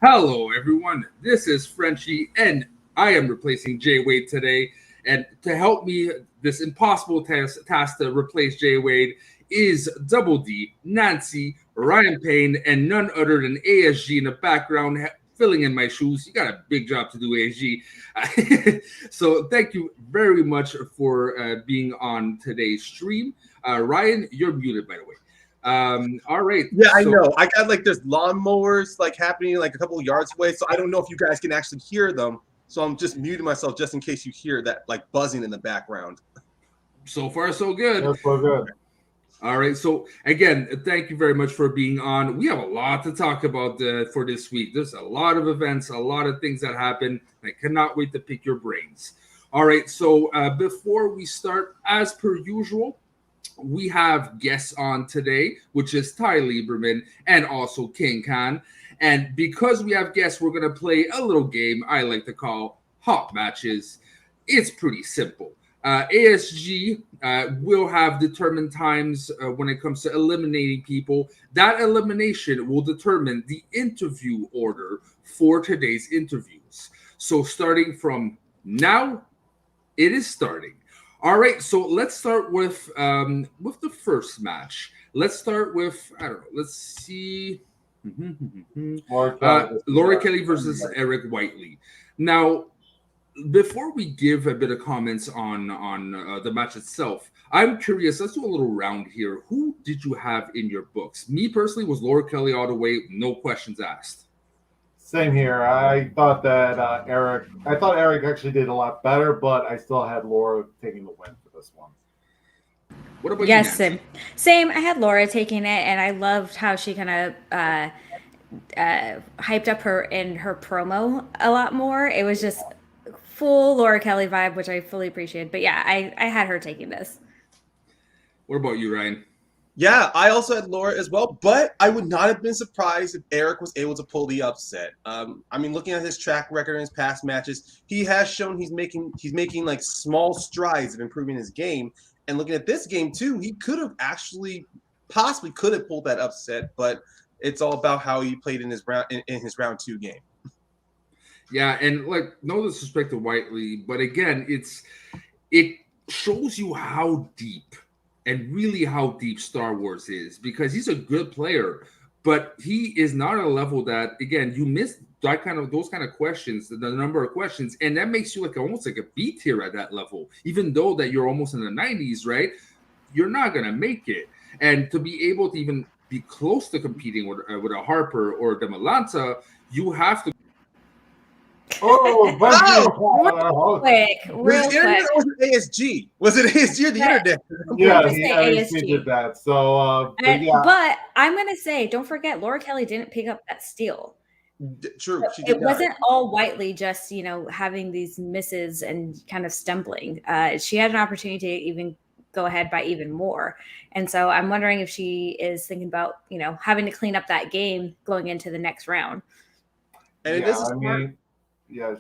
Hello, everyone. This is Frenchie, and I am replacing Jay Wade today. And to help me, this impossible task to replace Jay Wade is Double D, Nancy, Ryan Payne, and none other than ASG in the background, filling in my shoes. You got a big job to do, ASG. So thank you very much for being on today's stream. Ryan, you're muted, by the way. All right. Yeah, I know. I got there's lawnmowers happening a couple of yards away, so I don't know if you guys can actually hear them. So I'm just muting myself just in case you hear that buzzing in the background. So far, so good. That's so good. All right. So again, thank you very much for being on. We have a lot to talk about for this week. There's a lot of events, a lot of things that happen. I cannot wait to pick your brains. All right. So before we start, as per usual, we have guests on today, which is Ty Lieberman and also King Khan. And because we have guests, we're going to play a little game I like to call Hot Matches. It's pretty simple. ASG will have determined times when it comes to eliminating people. That elimination will determine the interview order for today's interviews. So starting from now, it is starting. All right, so let's start with the first match. Let's start with, I don't know, let's see. Laura Kelly versus Eric Whiteley. Now, before we give a bit of comments on the match itself, I'm curious, let's do a little round here. Who did you have in your books? Me personally was Laura Kelly all the way, no questions asked. Same here. I thought that Eric actually did a lot better, but I still had Laura taking the win for this one. What about yes, you? Same. I had Laura taking it, and I loved how she kind of hyped up her promo a lot more. It was just full Laura Kelly vibe, which I fully appreciated. But yeah, I had her taking this. What about you, Ryan? Yeah, I also had Laura as well, but I would not have been surprised if Eric was able to pull the upset. Looking at his track record in his past matches, he has shown he's making small strides of improving his game. And looking at this game too, he could have possibly pulled that upset, but it's all about how he played in his round 2 game. Yeah, and no disrespect to Whiteley, but again, it shows you how deep. And really how deep Star Wars is, because he's a good player, but he is not at a level that, again, you miss those kind of questions, the number of questions, and that makes you almost like a B tier at that level. Even though that you're almost in the 90s, right? You're not gonna make it, and to be able to even be close to competing with a Harper or the Malanta, you have to. Oh, real quick. Was it ASG? Was it ASG or the internet? Yeah, ASG did that. So, but I'm gonna say, don't forget, Laura Kelly didn't pick up that steal. True, so it wasn't all Whiteley just having these misses and kind of stumbling. She had an opportunity to even go ahead by even more, and so I'm wondering if she is thinking about having to clean up that game going into the next round. And yeah, I mean. Yeah,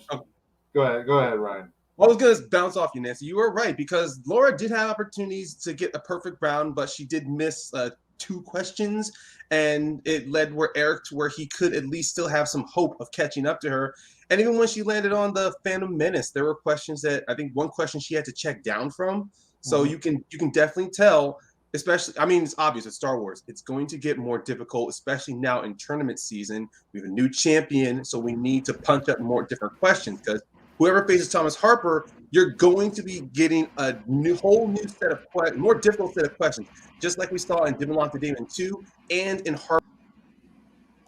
go ahead, Ryan. I was going to bounce off you, Nancy. You were right, because Laura did have opportunities to get a perfect round, but she did miss 2 questions, and it led Eric to where he could at least still have some hope of catching up to her. And even when she landed on the Phantom Menace, there were questions that I think one question she had to check down from. So you can definitely tell, especially, it's obvious, it's Star Wars. It's going to get more difficult, especially now in tournament season. We have a new champion, so we need to punch up more different questions, because whoever faces Thomas Harper, you're going to be getting a whole new set of more difficult set of questions, just like we saw in Dimmalonk the Demon 2 and in Harper.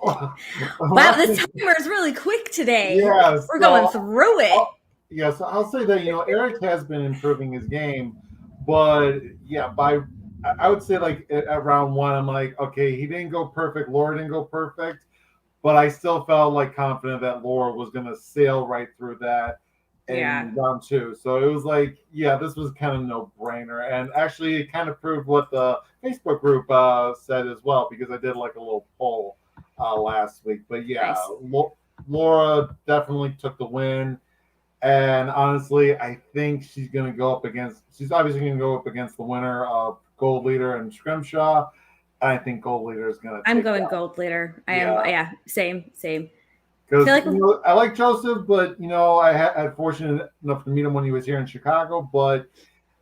Wow, this timer is really quick today. Yeah, we're going through it. Yes, I'll say that Eric has been improving his game, but yeah, I would say at round 1, I'm okay, he didn't go perfect. Laura didn't go perfect, but I still felt confident that Laura was going to sail right through that in round 2. So it was this was kind of no brainer. And actually, it kind of proved what the Facebook group said as well, because I did a little poll last week. But yeah, nice. Laura definitely took the win. And honestly, I think she's obviously going to go up against the winner of Gold Leader and Scrimshaw. I think Gold Leader is going to I'm going Gold Leader. I am, same. Because I feel like I like Joseph, but I had fortunate enough to meet him when he was here in Chicago, but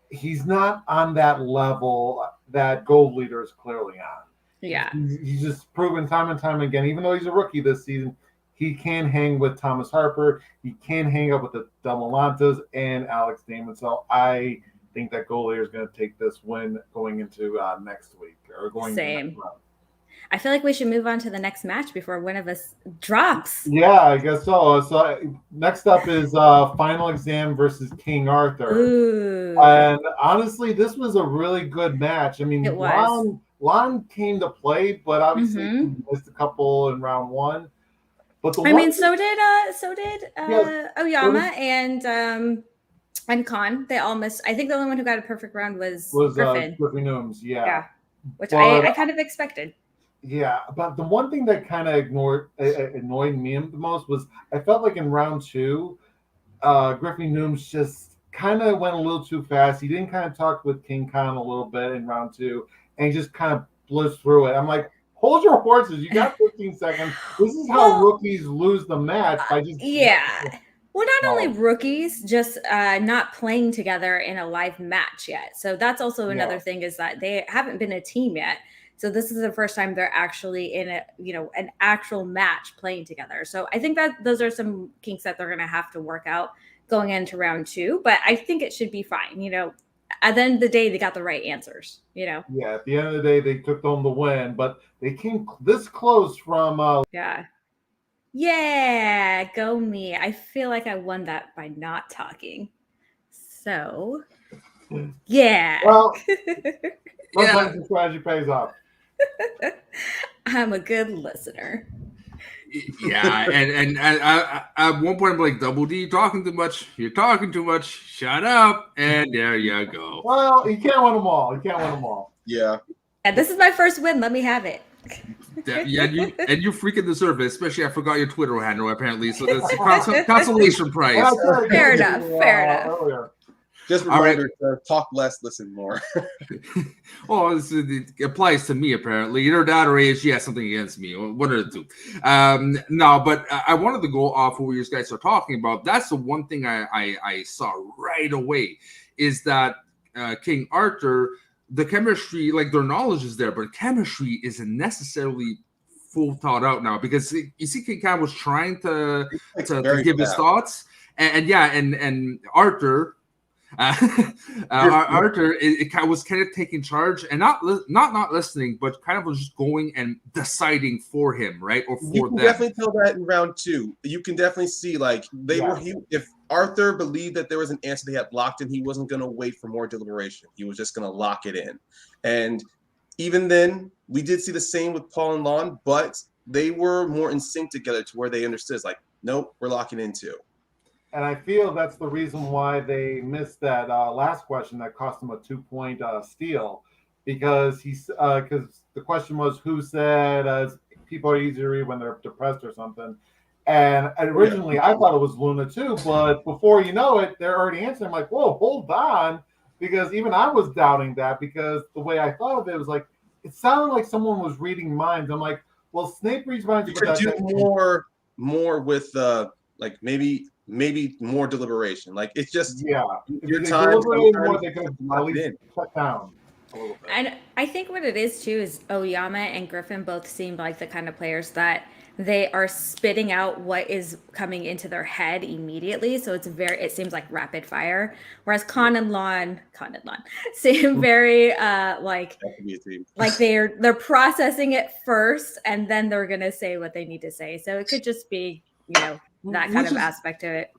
he's not on that level that Gold Leader is clearly on. yeah. He's just proven time and time again, even though he's a rookie this season, he can hang with Thomas Harper. He can hang up with the Delalantas and Alex Damon. So I think that Gold Leader is going to take this win going into next week or going Same. into next round. I feel like we should move on to the next match before one of us drops. Yeah, I guess so. So next up is Final Exam versus King Arthur. Ooh. And honestly, this was a really good match. I mean, It was. Lon came to play, but obviously he missed a couple in round one. But so did Oyama and Khan. They all missed. I think the only one who got a perfect round was Griffin. Griffin Nooms, yeah. Which I kind of expected. Yeah, but the one thing that kind of annoyed me the most was I felt like in round two, Griffin Nooms just kind of went a little too fast. He didn't kind of talk with King Khan a little bit in round two, and he just kind of blitzed through it. I'm like, hold your horses. You got 15 seconds. This is how rookies lose the match by just Well, not only rookies, just not playing together in a live match yet. So that's also another thing is that they haven't been a team yet. So this is the first time they're actually in an actual match playing together. So I think that those are some kinks that they're going to have to work out going into round two. But I think it should be fine. At the end of the day, they got the right answers. Yeah, at the end of the day, they took home the win, but they came this close from. Yeah, go me. I feel like I won that by not talking. So, yeah. Well, sometimes the strategy pays off. I'm a good listener. Yeah, and at one point I'm like, Double D, talking too much. You're talking too much. Shut up. And there you go. Well, you can't win them all. Yeah. And this is my first win. Let me have it. Yeah, you freaking deserve it. Especially I forgot your Twitter handle apparently, so that's a consolation prize. Fair enough. Just reminder to talk less, listen more. Well, it applies to me apparently. Either that or ASG has something against me. One of the two. No, but I wanted to go off what you guys are talking about. That's the one thing I saw right away is that King Arthur, the chemistry, like their knowledge is there, but chemistry isn't necessarily full thought out now because you see King Khan was trying to give his thoughts and Arthur. Arthur was kind of taking charge and not listening, but kind of was just going and deciding for him, right? Or for them. You can definitely tell that in round two. You can definitely see like if Arthur believed that there was an answer they had locked in, he wasn't going to wait for more deliberation. He was just going to lock it in. And even then, we did see the same with Paul and Lon, but they were more in sync together to where they understood. It's like, nope, we're locking in too. And I feel that's the reason why they missed that last question that cost them a 2-point steal, because the question was who said people are easy to read when they're depressed or something. And originally I thought it was Luna too, but before you know it, they're already answering. I'm like, whoa, hold on, because even I was doubting that because the way I thought of it was like it sounded like someone was reading minds. I'm like, well, Snape reads minds. You could do more with like maybe more deliberation. Like it's just your time. They could at least cut down a little bit. And I think what it is too is Oyama and Griffin both seem like the kind of players that they are spitting out what is coming into their head immediately. So it seems like rapid fire. Whereas Khan and Lon seem very like they're processing it first and then they're gonna say what they need to say. So it could just be that kind of aspect to it.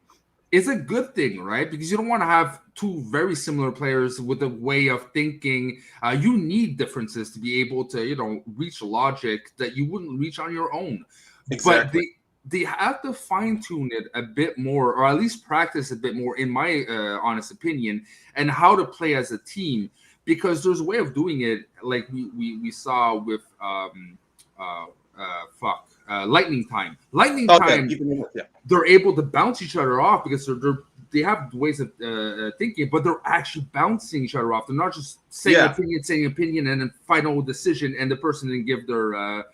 It's a good thing, right? Because you don't want to have two very similar players with a way of thinking. You need differences to be able to, reach logic that you wouldn't reach on your own. Exactly. But they have to fine-tune it a bit more, or at least practice a bit more, in my honest opinion, and how to play as a team. Because there's a way of doing it, like we saw with Lightning Time. Time, they're able to bounce each other off because they have ways of thinking, but they're actually bouncing each other off. They're not just saying opinion, and then final decision, and the person didn't give their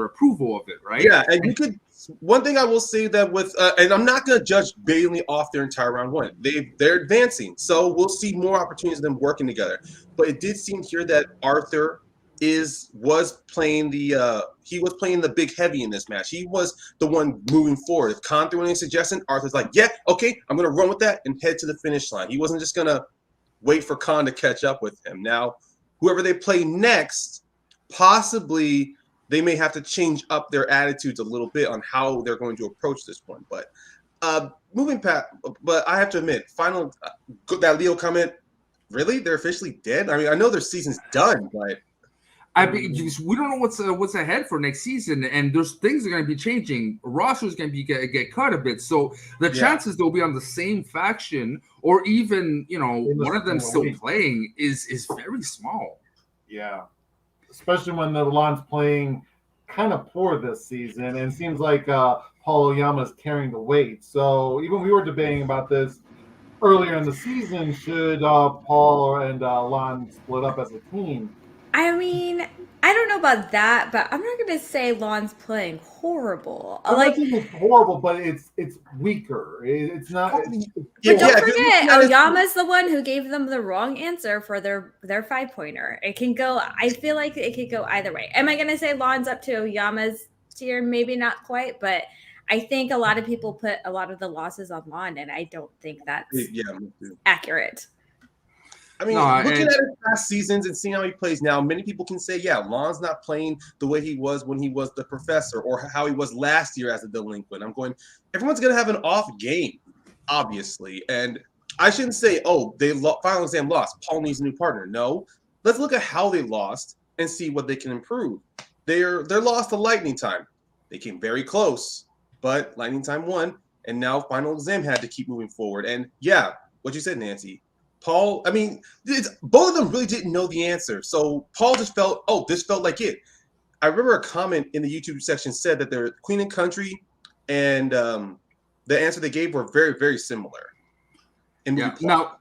approval of it, right? Yeah, and you could One thing I will say that with, and I'm not going to judge Bailey off their entire round one. They're advancing, so we'll see more opportunities of them working together. But it did seem here that Arthur was playing the big heavy in this match. He was the one moving forward. If Khan threw any suggestion, Arthur's like, yeah, okay, I'm going to run with that and head to the finish line. He wasn't just going to wait for Khan to catch up with him. Now, whoever they play next, possibly they may have to change up their attitudes a little bit on how they're going to approach this one. But moving past, but I have to admit, that Leo comment, really? They're officially dead? I mean, I know their season's done, but I mean, we don't know what's ahead for next season, and there's things are going to be changing. Roster's going to get cut a bit, so the chances they'll be on the same faction, or even one of them still playing, is very small. Yeah, especially when the Milan's playing kind of poor this season, and it seems like Paul Oyama's carrying the weight. So even we were debating about this earlier in the season: should Paul and Lon split up as a team? I mean, I don't know about that, but I'm not going to say Lon's playing horrible. I'm not saying it's horrible, but it's weaker. It's not. But don't forget, Oyama's the one who gave them the wrong answer for their 5-pointer. It can go. I feel like it could go either way. Am I going to say Lon's up to Oyama's tier? Maybe not quite, but I think a lot of people put a lot of the losses on Lon, and I don't think that's accurate. I mean, looking at his past seasons and seeing how he plays now, many people can say, yeah, Lon's not playing the way he was when he was the professor or how he was last year as a delinquent. Everyone's going to have an off game, obviously. And I shouldn't say, final exam lost. Paul needs a new partner. No, let's look at how they lost and see what they can improve. They're lost to Lightning Time. They came very close, but Lightning Time won, and now final exam had to keep moving forward. And yeah, what you said, Nancy. Paul, I mean, both of them really didn't know the answer. So Paul just felt, this felt like it. I remember a comment in the YouTube section said that their Queen and Country and the answer they gave were very, very similar. Now,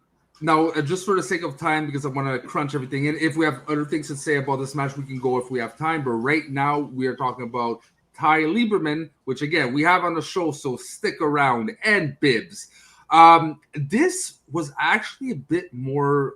just for the sake of time, because I want to crunch everything in, if we have other things to say about this match, we can go if we have time. But right now, we are talking about Ty Lieberman, which, again, we have on the show, so stick around, and Bibbs. This was actually a bit more.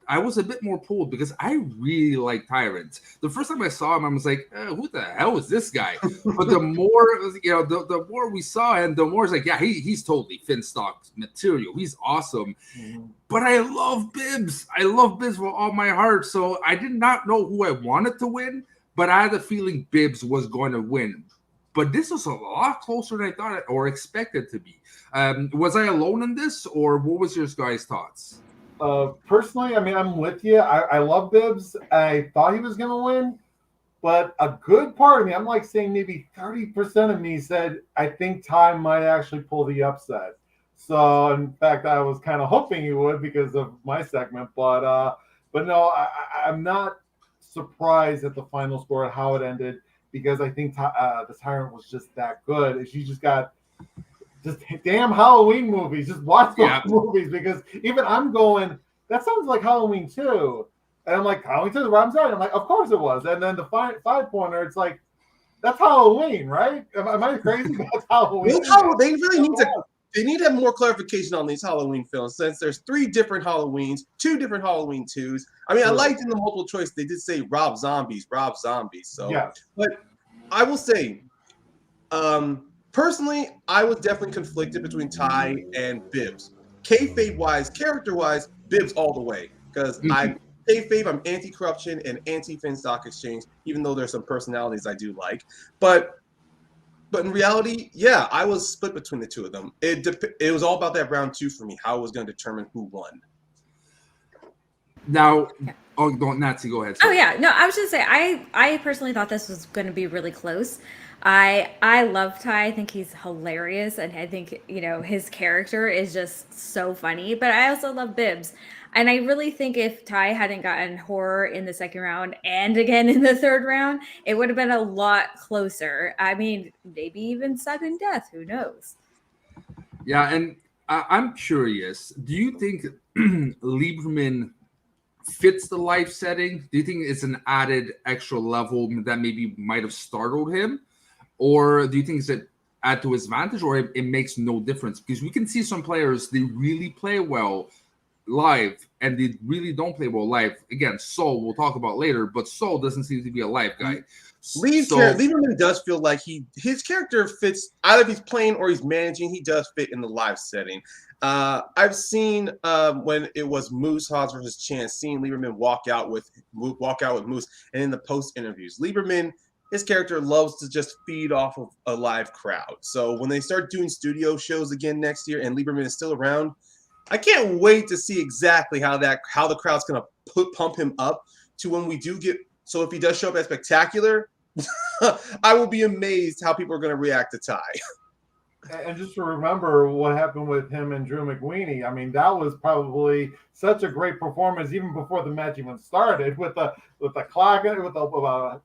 I was a bit more pulled because I really like Tyrant. The first time I saw him, I was like, "Who the hell is this guy?" But the more the more we saw him, the more it's like, "Yeah, he's totally Finstock material. He's awesome." Mm-hmm. But I love Bibbs. I love Bibbs with all my heart. So I did not know who I wanted to win, but I had the feeling Bibbs was going to win. But this was a lot closer than I thought or expected to be. Was I alone in this, or what was your guys' thoughts? Personally, I mean, I'm with you. I love Bibbs. I thought he was going to win, but a good part of me, I'm like saying maybe 30% of me said, I think Ty might actually pull the upset. So, in fact, I was kind of hoping he would because of my segment, but no, I'm not surprised at the final score and how it ended. Because I think the Tyrant was just that good. She just got damn Halloween movies. Just watch those movies because even I'm going, that sounds like Halloween 2. And I'm like, Halloween 2, the Robin Side. I'm like, of course it was. And then the 5-pointer, it's like, that's Halloween, right? Am I crazy? That's Halloween. They really need to. They need to have more clarification on these Halloween films since there's 3 different Halloweens, 2 different Halloween 2s. I mean, I liked in the multiple choice, they did say Rob Zombies. So, but I will say, personally, I was definitely conflicted between Ty and Bibbs. Kayfabe-wise, character-wise, Bibbs all the way. Because kayfabe, I'm anti-corruption and anti-Fin Stock Exchange, even though there's some personalities I do like. But in reality, yeah, I was split between the two of them. It was all about that round 2 for me, how it was going to determine who won. Now, Nancy, go ahead. Sorry. Oh, yeah. No, I was just saying, I personally thought this was going to be really close. I love Ty. I think he's hilarious. And I think, his character is just so funny. But I also love Bibbs. And I really think if Ty hadn't gotten horror in the second round and again in the third round, it would have been a lot closer. I mean, maybe even sudden death. Who knows? Yeah, and I'm curious. Do you think Lieberman fits the life setting? Do you think it's an added extra level that maybe might have startled him? Or do you think it's add to his advantage, or it makes no difference? Because we can see some players, they really play well live and they really don't play well live. Again, Soul we'll talk about later, but Soul doesn't seem to be a live guy. Lieberman does feel like his character fits, either if he's playing or he's managing, he does fit in the live setting. I've seen when it was Moose Haas versus Chance, seeing Lieberman walk out with Moose, and in the post interviews, Lieberman, his character loves to just feed off of a live crowd. So when they start doing studio shows again next year and Lieberman is still around, I can't wait to see exactly how the crowd's gonna pump him up to when we do get. So if he does show up at Spectacular, I will be amazed how people are going to react to Ty. And just to remember what happened with him and Drew McWeeny, I mean, that was probably such a great performance even before the match even started with the clock, with the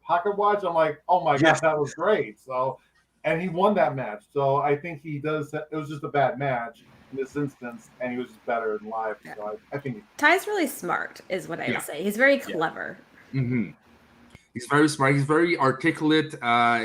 pocket watch. I'm like, oh my gosh, that was great. So, and he won that match. So I think he does. It was just a bad match in this instance, and he was just better in live. Yeah. So I think Ty's really smart, is what I would say. He's very clever. Mm-hmm. He's very smart. He's very articulate.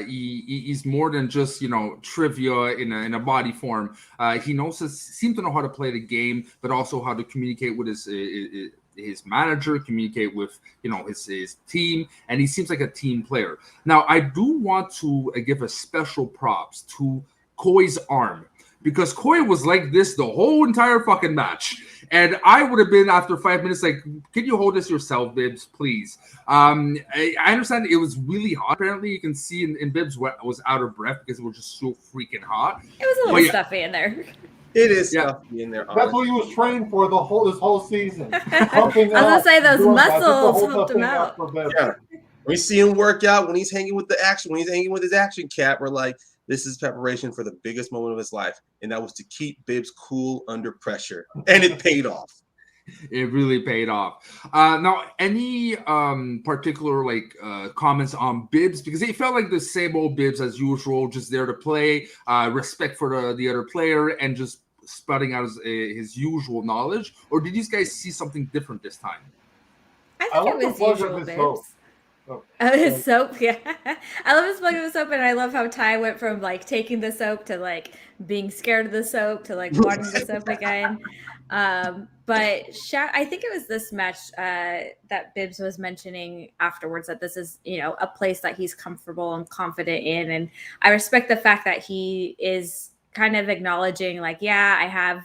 He's more than just trivia in a body form. He seems to know how to play the game, but also how to communicate with his manager, communicate with his team, and he seems like a team player. Now, I do want to give a special props to Koi's arm, because Koi was like this the whole entire fucking match. And I would have been, after 5 minutes, like, can you hold this yourself, Bibbs, please? I understand it was really hot. Apparently, you can see in Bibbs was out of breath because it was just so freaking hot. It was a little stuffy in there. It is stuffy in there. That's what he was trained for this whole season. I was going to say, those muscles helped him out. Yeah. We see him work out when he's hanging with the action, when he's hanging with his action cap, we're like, this is preparation for the biggest moment of his life, and that was to keep Bibbs cool under pressure, and it paid off. It really paid off. Now, any particular comments on Bibbs? Because he felt like the same old Bibbs as usual, just there to play, respect for the other player, and just spouting out his usual knowledge. Or did these guys see something different this time? I think it was usual Bibbs. His soap, yeah. I love his plug of the soap, and I love how Ty went from taking the soap to being scared of the soap to wanting the soap again. But I think it was this match that Bibbs was mentioning afterwards, that this is a place that he's comfortable and confident in, and I respect the fact that he is kind of acknowledging I have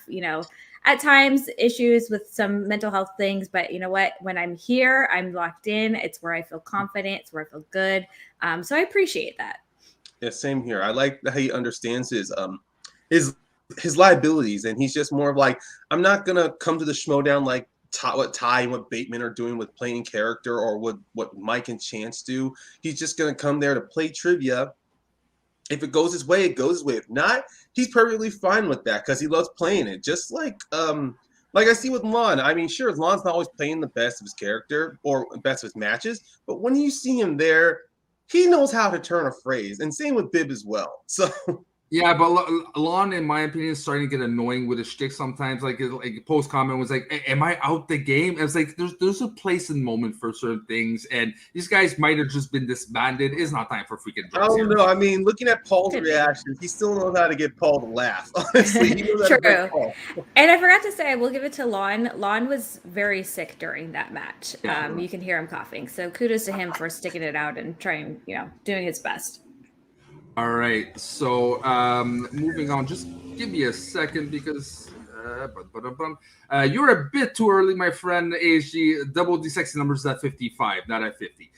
at times issues with some mental health things, but you know what? When I'm here, I'm locked in. It's where I feel confident. It's where I feel good. So I appreciate that. Yeah, same here. I like how he understands his liabilities, and he's just more of I'm not gonna come to the Schmoedown like what Ty and what Bateman are doing with playing character, or what Mike and Chance do. He's just gonna come there to play trivia. If it goes his way, it goes his way. If not, he's perfectly fine with that because he loves playing it. Just like I see with Lon. I mean, sure, Lon's not always playing the best of his character or best of his matches, but when you see him there, he knows how to turn a phrase. And same with Bibb as well. So yeah, but Lon, in my opinion, is starting to get annoying with his shtick sometimes. Like post comment was like, "Am I out the game?" And it's like there's a place and moment for certain things, and these guys might have just been disbanded. It's not time for freaking jokes. I don't know. I mean, looking at Paul's reactions, he still knows how to get Paul to laugh. Honestly, he knows how to get Paul. And I forgot to say, I will give it to Lon. Lon was very sick during that match. Yeah. You can hear him coughing. So kudos to him for sticking it out and trying, doing his best. All right, so moving on. Just give me a second because you're a bit too early, my friend. ASG, double D sexy numbers at 55, not at 50.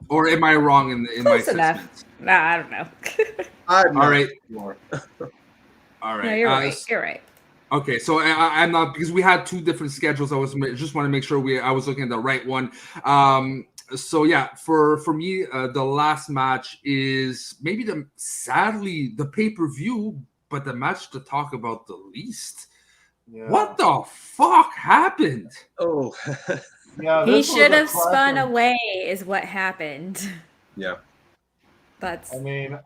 Or am I wrong in my assessment? Nah, I don't know. All right. All right. No, you're right. You're right. Okay, so I'm not, because we had two different schedules. I just want to make sure I was looking at the right one. So yeah, for me, the last match is maybe sadly the pay-per-view, but the match to talk about the least. Yeah. What the fuck happened? Oh, yeah, he should have spun away, is what happened. Yeah, I mean,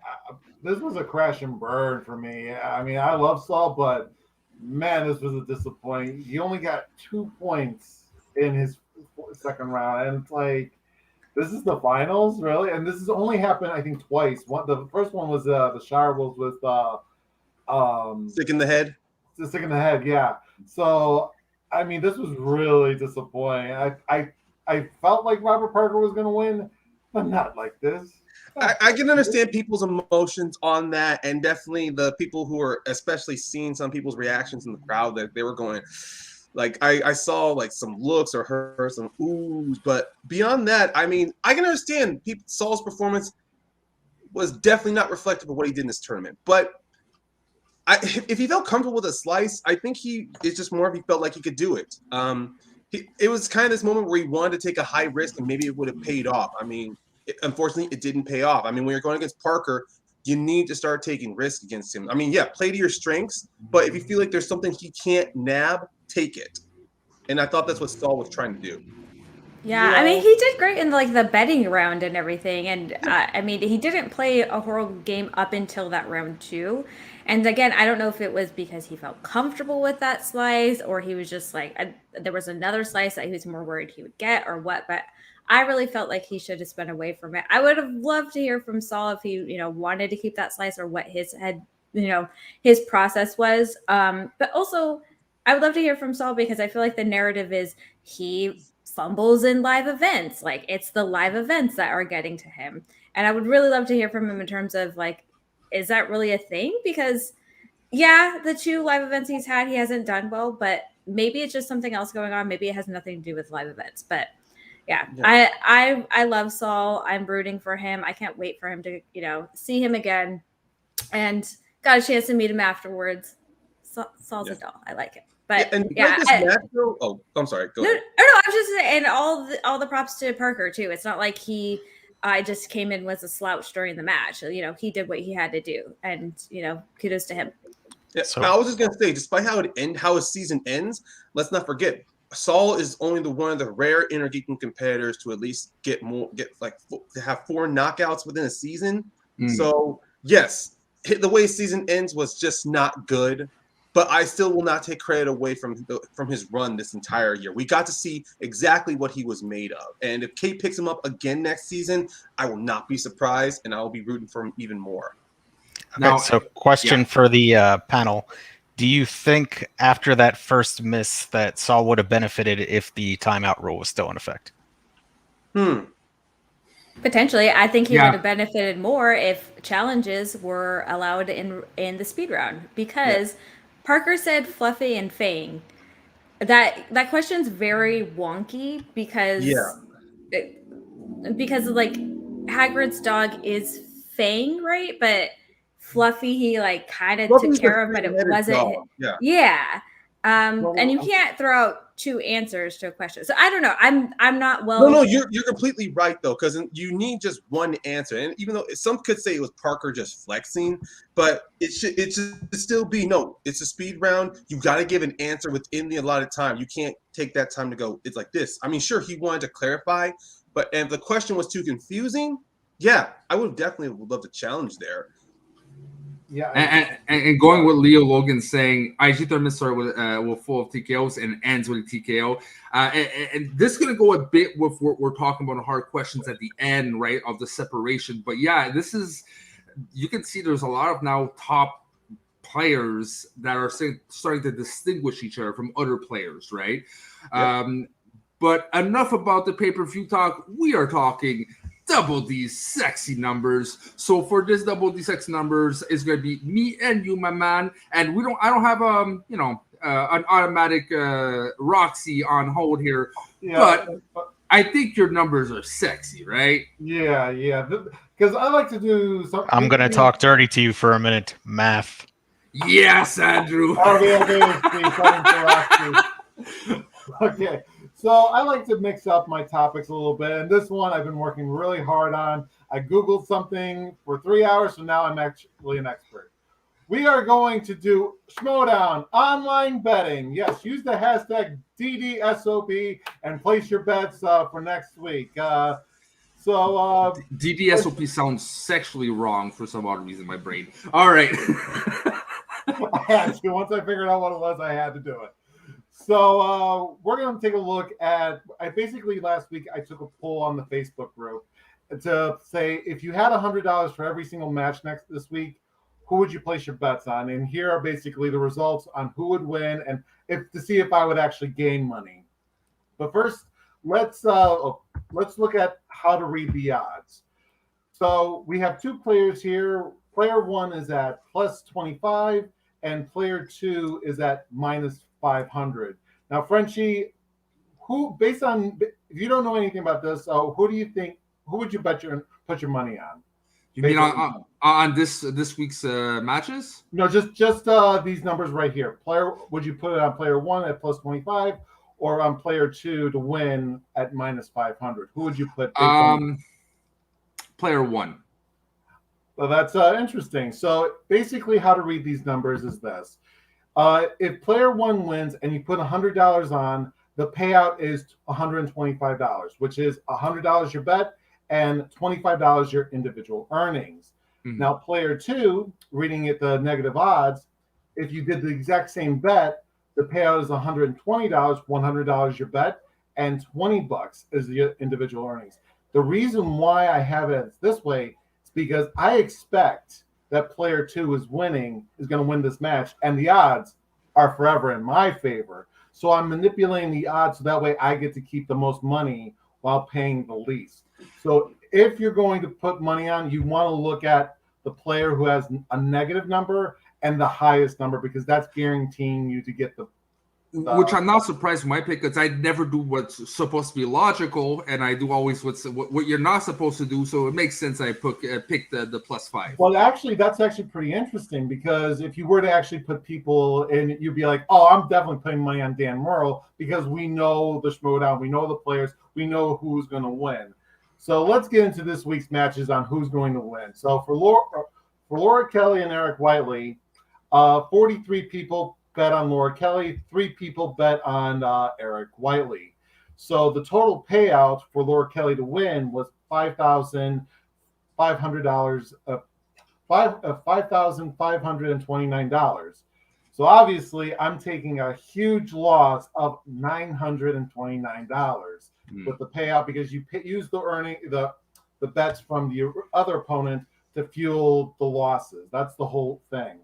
this was a crash and burn for me. I mean, I love Saul, but man, this was a disappointment. He only got 2 points in his second round, and it's like, This is the finals, really, and this has only happened, I think, twice. The first one was the Shire Wolves with Stick in the head. the stick in the head, yeah. So, I mean, this was really disappointing. I felt like Robert Parker was going to win, but not like this. I can understand people's emotions on that, and definitely the people who are especially seeing some people's reactions in the crowd that they were going, like I saw like some looks or heard some oohs, but beyond that, I mean, I can understand Saul's performance was definitely not reflective of what he did in this tournament, but if he felt comfortable with a slice, I think it's just more if he felt like he could do it. It was kind of this moment where he wanted to take a high risk and maybe it would have paid off. I mean, unfortunately, it didn't pay off. I mean, when you're going against Parker, you need to start taking risks against him. I mean, yeah, play to your strengths, but if you feel like there's something he can't nab, take it. And I thought that's what Saul was trying to do. Yeah, I mean, he did great in like the betting round and everything, and I mean, he didn't play a horrible game up until that round 2. And again, I don't know if it was because he felt comfortable with that slice, or he was just like there was another slice that he was more worried he would get, or what. But I really felt like he should have been away from it. I would have loved to hear from Saul if he, wanted to keep that slice or what his his process was. But also, I would love to hear from Saul because I feel like the narrative is he fumbles in live events. Like it's the live events that are getting to him. And I would really love to hear from him in terms of like, is that really a thing? Because yeah, the 2 live events he's had, he hasn't done well, but maybe it's just something else going on. Maybe it has nothing to do with live events, but yeah. I love Saul. I'm rooting for him. I can't wait for him to, see him again, and got a chance to meet him afterwards. Saul's a doll. I like it. But I'm sorry. Go no, ahead. no, I'm just saying, and all the props to Parker too. It's not like he just came in was a slouch during the match. He did what he had to do, and kudos to him. Yeah, so, I was just gonna say, despite how his season ends, let's not forget Saul is only one of the rare Intergeeking competitors to at least to have 4 knockouts within a season. So yes, the way his season ends was just not good. But I still will not take credit away from his run this entire year. We got to see exactly what he was made of. And if Kate picks him up again next season, I will not be surprised, and I will be rooting for him even more. Okay, now, so question for the panel. Do you think after that first miss that Saul would have benefited if the timeout rule was still in effect? Potentially. I think he would have benefited more if challenges were allowed in the speed round, because Parker said Fluffy and Fang. That question's very wonky because like Hagrid's dog is Fang, right? But Fluffy he like kind of took care of, but it wasn't. And you can't throw out 2 answers to a question. So I don't know. I'm not well. No, you're completely right though, because you need just one answer. And even though some could say it was Parker just flexing, but it should still be no. It's a speed round. You got to give an answer within the allotted time. You can't take that time to go. It's like this. I mean, sure, he wanted to clarify, but if the question was too confusing, I would definitely love to challenge there. Yeah, and going with Leo Logan saying IG tournament started with full of TKOs and ends with a TKO, and this is gonna go a bit with what we're talking about hard questions at the end, right, of the separation. But this is, you can see there's a lot of now top players that are starting to distinguish each other from other players, right? But enough about the pay-per-view talk. We are talking Double D's sexy numbers. So for this Double D sexy numbers, it's gonna be me and you, my man. And I don't have an automatic Roxy on hold here, but I think your numbers are sexy, right? Yeah. Because I like to do something. I'm gonna talk dirty to you for a minute. Math. Yes, Andrew. Okay. So I like to mix up my topics a little bit, and this one I've been working really hard on. I Googled something for 3 hours, so now I'm actually an expert. We are going to do Schmoedown online betting. Yes, use the hashtag DDSOP and place your bets for next week. DDSOP sounds sexually wrong for some odd reason in my brain. All right. I had to. Once I figured out what it was, I had to do it. So we're going to take a look at. Last week I took a poll on the Facebook group to say if you had $100 for every single match this week, who would you place your bets on? And here are basically the results on who would win and to see if I would actually gain money. But first, let's look at how to read the odds. So we have two players here. Player 1 is at plus 25, and player 2 is at minus 500. Now, Frenchie, if you don't know anything about this, who do you think? Who would you put your money on? You mean on this week's matches? No, just these numbers right here. Would you put it on player 1 at plus 25, or on player 2 to win at minus 500? Who would you put? Player 1. Well, that's interesting. So basically, how to read these numbers is this: if player 1 wins and you put $100 on, the payout is $125, which is $100 your bet and $25 your individual earnings. Mm-hmm. Now, player 2, reading it the negative odds, if you did the exact same bet, the payout is $120, $100 your bet, and $20 is the individual earnings. The reason why I have it this way is because I expect that player 2 is going to win this match, and the odds are forever in my favor. So I'm manipulating the odds so that way I get to keep the most money while paying the least. So if you're going to put money on, you want to look at the player who has a negative number and the highest number, because that's guaranteeing you to get the which I'm not surprised with my pick, because I never do what's supposed to be logical, and I do always what you're not supposed to do. So it makes sense I pick the plus 5. Well, actually, that's actually pretty interesting, because if you were to actually put people in, you'd be like, oh, I'm definitely putting money on Dan Murrell, because we know the Schmoedown, we know the players, we know who's going to win. So let's get into this week's matches on who's going to win. So for Laura Kelly and Eric Whiteley, 43 people bet on Laura Kelly, 3 people bet on Eric Whiteley. So the total payout for Laura Kelly to win was $5,500, $5,529. So obviously, I'm taking a huge loss of $929 with the payout, because you use the bets from the other opponent to fuel the losses. That's the whole thing.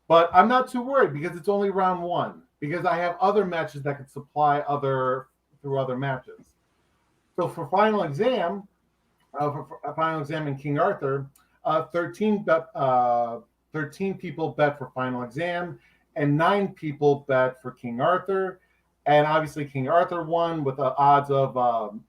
But I'm not too worried, because it's only round 1, because I have other matches that could supply through other matches. So for Final Exam in King Arthur, 13 people bet for Final Exam, and 9 people bet for King Arthur. And obviously King Arthur won with the odds of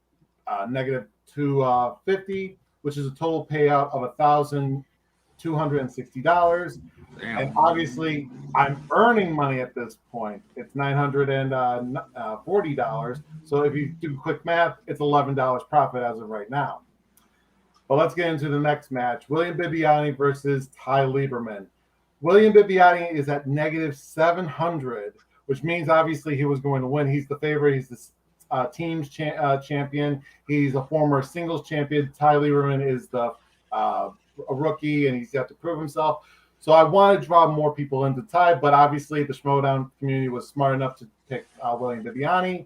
negative 250, which is a total payout of $1,260. And obviously, I'm earning money at this point. It's $940. So if you do quick math, it's $11 profit as of right now. But let's get into the next match. William Bibbiani versus Ty Lieberman. William Bibbiani is at negative 700, which means obviously he was going to win. He's the favorite. He's the team's champion. He's a former singles champion. Ty Lieberman is a rookie, and he's got to prove himself. So I want to draw more people into Ty, but obviously the Schmoedown community was smart enough to pick William Bibbiani.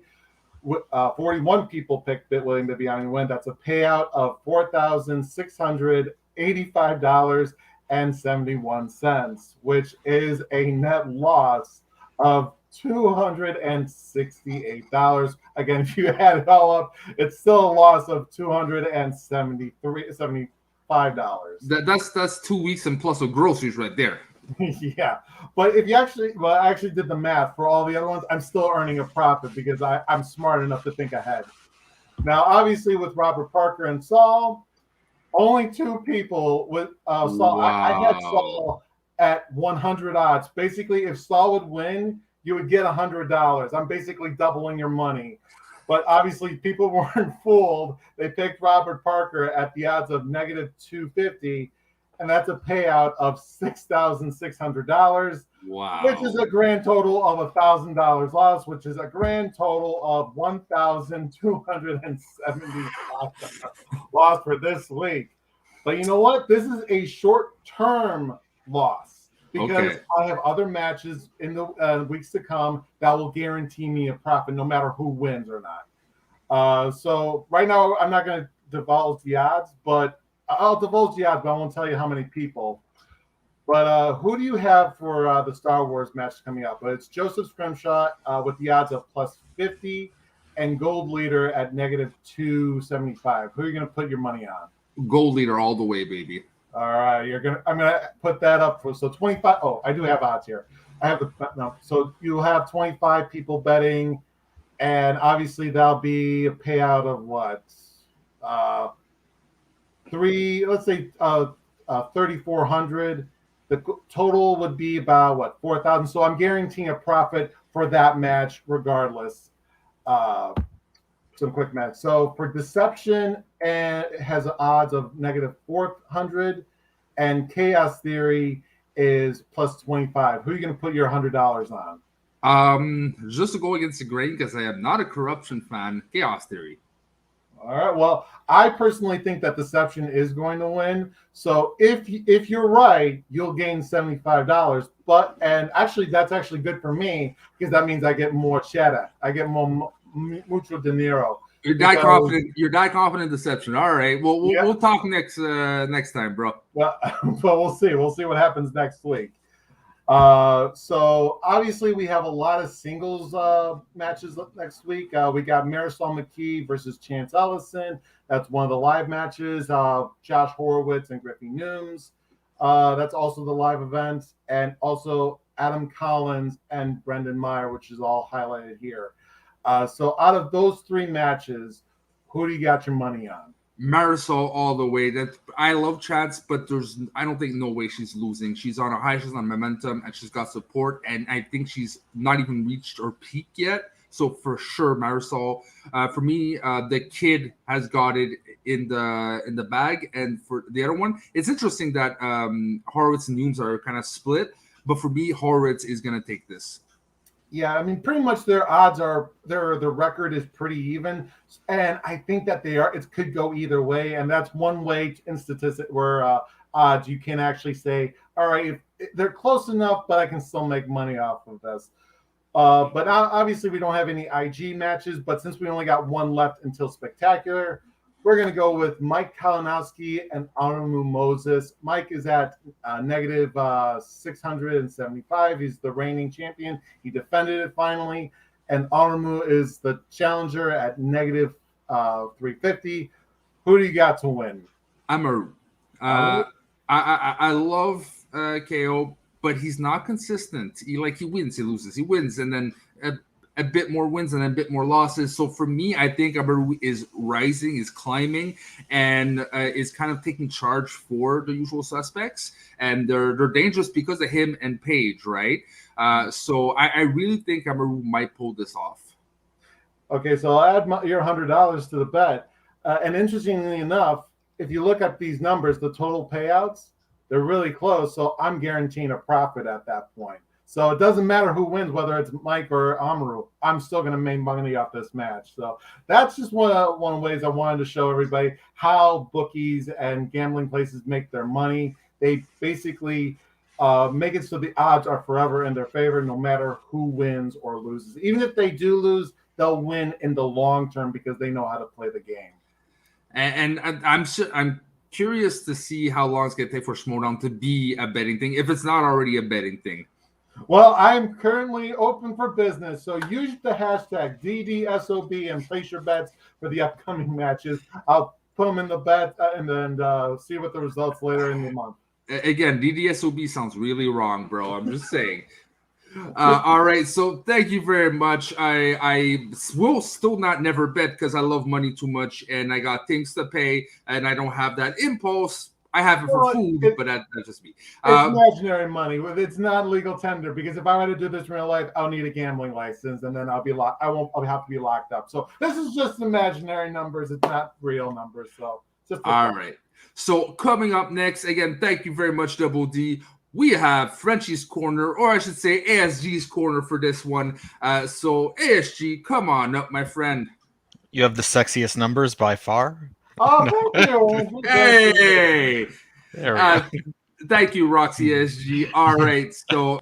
41 people picked William Bibbiani to win. That's a payout of $4,685.71, which is a net loss of $268. Again, if you add it all up, it's still a loss of $275. That's 2 weeks and plus of groceries right there. Yeah, but if you I actually did the math for all the other ones, I'm still earning a profit, because I'm smart enough to think ahead. Now, obviously, with Robert Parker and Saul, only 2 people with Saul. Wow. I had Saul at 100 odds. Basically, if Saul would win, you would get $100. I'm basically doubling your money. But obviously, people weren't fooled. They picked Robert Parker at the odds of negative 250, and that's a payout of $6,600. Wow. Which is a grand total of $1,000 loss, which is a grand total of $1,270 loss for this week. But you know what? This is a short-term loss. because I have other matches in the weeks to come that will guarantee me a profit no matter who wins or not. So right now I'm not going to divulge the odds, but I'll divulge the odds, but I won't tell you how many people. But who do you have for the Star Wars match coming up? But it's Joseph Scrimshaw with the odds of +50 and Gold Leader at -275. Who are you going to put your money on? Gold Leader all the way, baby. All right, I'm gonna put that up for 25. Oh, I do have odds here. I have so you'll have 25 people betting, and obviously that'll be a payout of what? Let's say 3,400. The total would be about what, 4,000. So I'm guaranteeing a profit for that match regardless. Some quick math. So for Deception, and it has odds of -400, and Chaos Theory is +25. Who are you going to put your $100 on? Just to go against the grain, because I am not a corruption fan, Chaos Theory. All right. Well, I personally think that Deception is going to win. So if you're right, you'll gain $75. And actually, that's actually good for me because that means I get more cheddar. I get more mucho dinero. You're that confident. You're that confident in Deception. All right. Well, we'll talk next time, bro. Well, we'll see. We'll see what happens next week. So obviously we have a lot of singles matches next week. We got Marisol McKee versus Chance Ellison. That's one of the live matches. Josh Horowitz and Griffey Nooms. That's also the live event, and also Adam Collins and Brendan Meyer, which is all highlighted here. So out of those three matches, who do you got your money on? Marisol all the way. That I love Chance, but I don't think no way she's losing. She's on a high, she's on momentum, and she's got support. And I think she's not even reached her peak yet. So for sure, Marisol. For me, the kid has got it in the bag. And for the other one, it's interesting that Horowitz and Nooms are kind of split. But for me, Horowitz is gonna take this. Yeah, I mean, pretty much their odds are their record is pretty even, and I think that it could go either way, and that's one way in statistics where odds you can actually say, all right, if they're close enough, but I can still make money off of this. But obviously we don't have any IG matches, but since we only got one left until Spectacular, we're going to go with Mike Kalinowski and Honoramu Moses. Mike is at -675. He's the reigning champion. He defended it finally. And Honoramu is the challenger at -350. Who do you got to win? Amaru. I love KO, but he's not consistent. He wins, he loses, he wins, and then a bit more wins and a bit more losses. So for me, I think Amaru is rising, is climbing, and is kind of taking charge for the usual suspects. And they're dangerous because of him and Paige, right? So I really think Amaru might pull this off. Okay, so I'll add your $100 to the bet. And interestingly enough, if you look at these numbers, the total payouts, they're really close. So I'm guaranteeing a profit at that point. So it doesn't matter who wins, whether it's Mike or Amaru. I'm still going to make money off this match. So that's just one of ways I wanted to show everybody how bookies and gambling places make their money. They basically make it so the odds are forever in their favor, no matter who wins or loses. Even if they do lose, they'll win in the long term because they know how to play the game. And I'm curious to see how long it's going to take for Schmoedown to be a betting thing, if it's not already a betting thing. Well, I'm currently open for business, so use the hashtag DDSOB and place your bets for the upcoming matches. I'll put them in the bet and then see what the results later in the month. Again, DDSOB sounds really wrong, bro. I'm just saying. All right, so thank you very much. I will still not never bet because I love money too much and I got things to pay and I don't have that impulse. I have it for food, but that's just me. It's imaginary money. It's not legal tender because if I were to do this in real life, I'll need a gambling license and then I'll have to be locked up. So this is just imaginary numbers. It's not real numbers. So just all right. So coming up next, again, thank you very much, Double D. We have Frenchie's Corner, or I should say ASG's Corner for this one. So ASG, come on up, my friend. You have the sexiest numbers by far. Oh, thank you. Hey! Thank you, Roxy SG. All right, so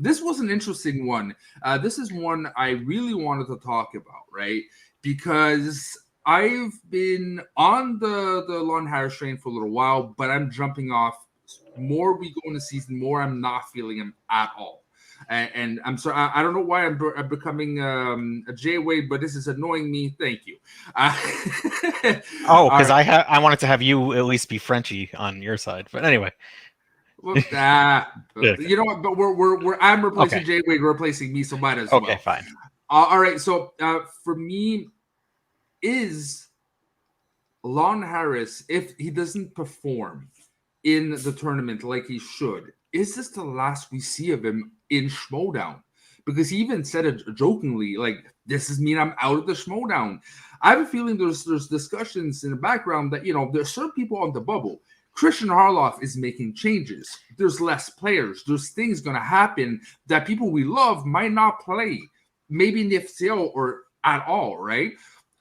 this was an interesting one. This is one I really wanted to talk about, right? Because I've been on the Lon Harris train for a little while, but I'm jumping off. More we go in the season, more I'm not feeling him at all. And I'm sorry, I don't know why I'm becoming a J Wade, but this is annoying me. Thank you. Because I wanted to have you at least be Frenchie on your side, but anyway. Well, you know what? But I'm replacing J Wade, replacing me, so might as well. Okay, fine. All right. So for me, is Lon Harris, if he doesn't perform in the tournament like he should, is this the last we see of him in Schmoedown? Because he even said it jokingly, like, this is mean I'm out of the Schmoedown. I have a feeling there's discussions in the background that, you know, there's certain people on the bubble. Christian Harloff is making changes. There's less players. There's things going to happen that people we love might not play, maybe in the FCL or at all, right?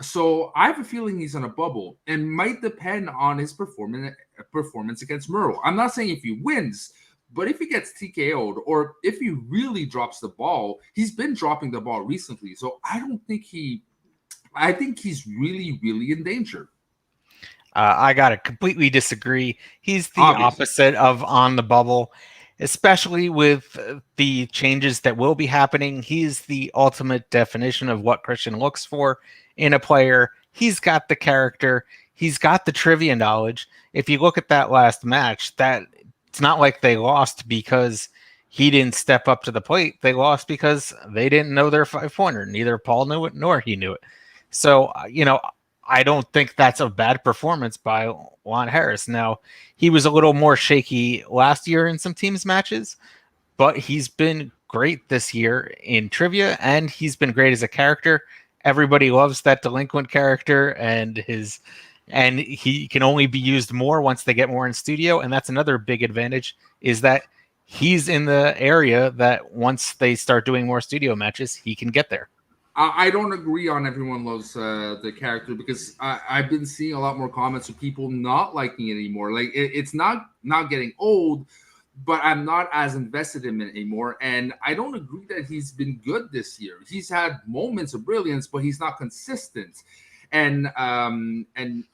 So I have a feeling he's on a bubble and might depend on his performance against Murrow. I'm not saying if he wins, but if he gets TKO'd or if he really drops the ball, he's been dropping the ball recently. So I think he's really, really in danger. I gotta completely disagree. He's the opposite of on the bubble, especially with the changes that will be happening. He's the ultimate definition of what Christian looks for in a player. He's got the character. He's got the trivia knowledge. If you look at that last match, that it's not like they lost because he didn't step up to the plate. They lost because they didn't know their 5-pointer. Neither Paul knew it nor he knew it. So, I don't think that's a bad performance by Lon Harris. Now, he was a little more shaky last year in some teams matches, but he's been great this year in trivia, and he's been great as a character. Everybody loves that delinquent character, and he can only be used more once they get more in studio, and that's another big advantage, is that he's in the area that once they start doing more studio matches, he can get there. I don't agree on everyone loves the character, because I've been seeing a lot more comments of people not liking it anymore. Like it's not getting old, but I'm not as invested in it anymore. And I don't agree that he's been good this year. He's had moments of brilliance, but he's not consistent. And